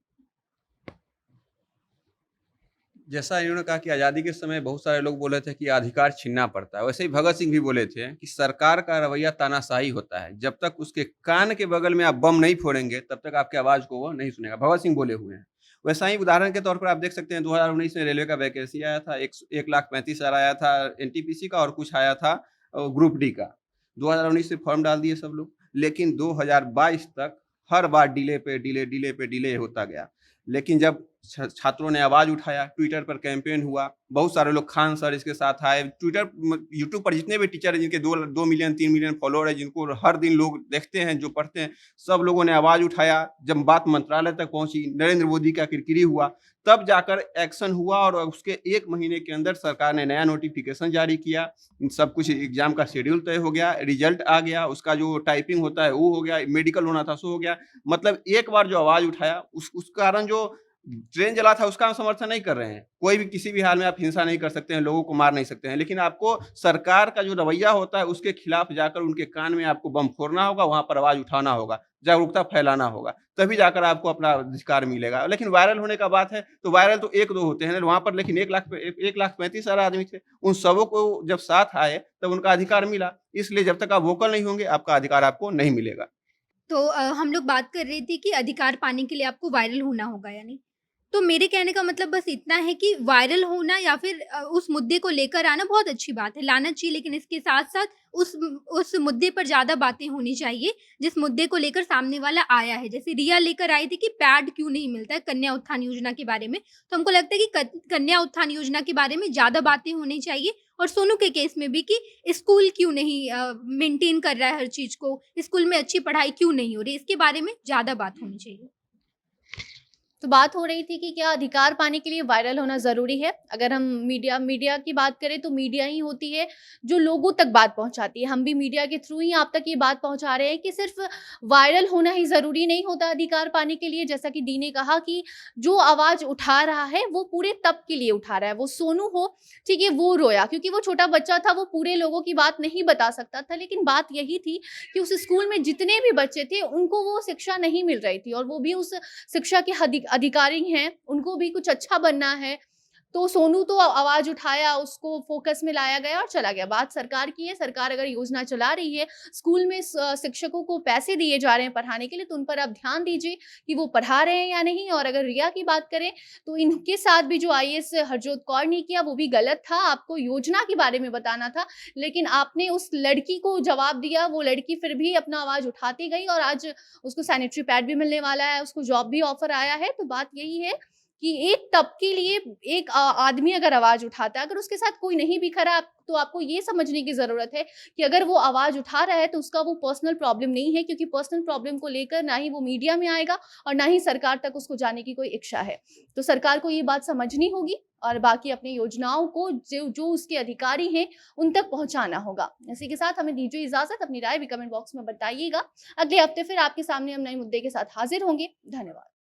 जैसा इन्होंने कहा कि आज़ादी के समय बहुत सारे लोग बोले थे कि अधिकार छीनना पड़ता है, वैसे ही भगत सिंह भी बोले थे कि सरकार का रवैया तानाशाही होता है, जब तक उसके कान के बगल में आप बम नहीं फोड़ेंगे तब तक आपकी आवाज़ को वो नहीं सुनेगा। भगत सिंह बोले हुए हैं। वैसा ही उदाहरण के तौर पर आप देख सकते हैं 2019 में रेलवे का वैकेंसी आया था, 1,35,000 आया था एनटीपीसी का, और कुछ आया था ग्रुप डी का। 2019 से फॉर्म डाल दिए सब लोग, लेकिन 2022 तक हर बार डिले होता गया। लेकिन जब छात्रों ने आवाज़ उठाया, ट्विटर पर कैंपेन हुआ, बहुत सारे लोग खान सर इसके साथ आए, यूट्यूब पर जितने भी टीचर हैं जिनके 2 मिलियन 3 मिलियन फॉलोअर है, जिनको हर दिन लोग देखते हैं, जो पढ़ते हैं, सब लोगों ने आवाज़ उठाया। जब बात मंत्रालय तक पहुंची, नरेंद्र मोदी का किरकिरी हुआ, तब जाकर एक्शन हुआ, और उसके 1 महीने के अंदर सरकार ने नया नोटिफिकेशन जारी किया, सब कुछ एग्जाम का शेड्यूल तय हो गया, रिजल्ट आ गया, उसका जो टाइपिंग होता है वो हो गया, मेडिकल होना था सो हो गया। मतलब एक बार जो आवाज़ उठाया उस कारण जो ट्रेन जला था उसका हम समर्थन नहीं कर रहे हैं। कोई भी किसी भी हाल में आप हिंसा नहीं कर सकते हैं, लोगों को मार नहीं सकते हैं, लेकिन आपको सरकार का जो रवैया होता है उसके खिलाफ जाकर उनके कान में आपको बम फोड़ना होगा, वहाँ पर आवाज़ उठाना होगा, जागरूकता फैलाना होगा, तभी जाकर आपको अपना अधिकार मिलेगा। लेकिन वायरल होने का बात है तो वायरल तो 1-2 होते हैं वहाँ पर, लेकिन 1,35,000 आदमी थे, उन सबों को जब साथ आए तब उनका अधिकार मिला। इसलिए जब तक आप वोकल नहीं होंगे आपका अधिकार आपको नहीं मिलेगा। तो हम लोग बात कर रहे थे कि अधिकार पाने के लिए आपको वायरल होना होगा, यानी तो मेरे कहने का मतलब बस इतना है कि वायरल होना या फिर उस मुद्दे को लेकर आना बहुत अच्छी बात है, लाना चाहिए, लेकिन इसके साथ-साथ उस मुद्दे पर ज़्यादा बातें होनी चाहिए, जिस मुद्दे को लेकर सामने वाला आया है। जैसे रिया लेकर आई थी कि पैड क्यों नहीं मिलता है कन्या उत्थान योजना के बारे में, तो हमको लगता है कि कन्या उत्थान योजना के बारे में ज़्यादा बातें होनी चाहिए, और सोनू के केस में भी कि स्कूल क्यों नहीं मेंटेन कर रहा है हर चीज़ को, स्कूल में अच्छी पढ़ाई क्यों नहीं हो रही, इसके बारे में ज़्यादा बात होनी चाहिए। तो बात हो रही थी कि क्या अधिकार पाने के लिए वायरल होना ज़रूरी है। अगर हम मीडिया की बात करें तो मीडिया ही होती है जो लोगों तक बात पहुंचाती है। हम भी मीडिया के थ्रू ही आप तक ये बात पहुंचा रहे हैं कि सिर्फ वायरल होना ही ज़रूरी नहीं होता अधिकार पाने के लिए। जैसा कि डी ने कहा कि जो आवाज़ उठा रहा है वो पूरे तब के लिए उठा रहा है। वो सोनू हो, ठीक है, वो रोया क्योंकि वो छोटा बच्चा था, वो पूरे लोगों की बात नहीं बता सकता था। लेकिन बात यही थी कि उस स्कूल में जितने भी बच्चे थे उनको वो शिक्षा नहीं मिल रही थी, और वो भी उस शिक्षा के अधिकारी हैं, उनको भी कुछ अच्छा बनना है। तो सोनू तो आवाज उठाया, उसको फोकस में लाया गया और चला गया। बात सरकार की है। सरकार अगर योजना चला रही है, स्कूल में शिक्षकों को पैसे दिए जा रहे हैं पढ़ाने के लिए, तो उन पर आप ध्यान दीजिए कि वो पढ़ा रहे हैं या नहीं। और अगर रिया की बात करें तो इनके साथ भी जो IAS हरजोत कौर ने किया वो भी गलत था। आपको योजना के बारे में बताना था, लेकिन आपने उस लड़की को जवाब दिया। वो लड़की फिर भी अपना आवाज उठाती गई और आज उसको सैनिटरी पैड भी मिलने वाला है, उसको जॉब भी ऑफर आया है। तो बात यही है कि एक तब के लिए एक आदमी अगर आवाज उठाता है, अगर उसके साथ कोई नहीं भी खड़ा, तो आपको ये समझने की जरूरत है कि अगर वो आवाज उठा रहा है तो उसका वो पर्सनल प्रॉब्लम नहीं है, क्योंकि पर्सनल प्रॉब्लम को लेकर ना ही वो मीडिया में आएगा और ना ही सरकार तक उसको जाने की कोई इच्छा है। तो सरकार को ये बात समझनी होगी और बाकी अपनी योजनाओं को जो उसके अधिकारी हैं उन तक पहुंचाना होगा। इसी के साथ हमें दीजिए इजाजत। अपनी राय भी कमेंट बॉक्स में बताइएगा। अगले हफ्ते फिर आपके सामने हम नए मुद्दे के साथ हाजिर होंगे। धन्यवाद।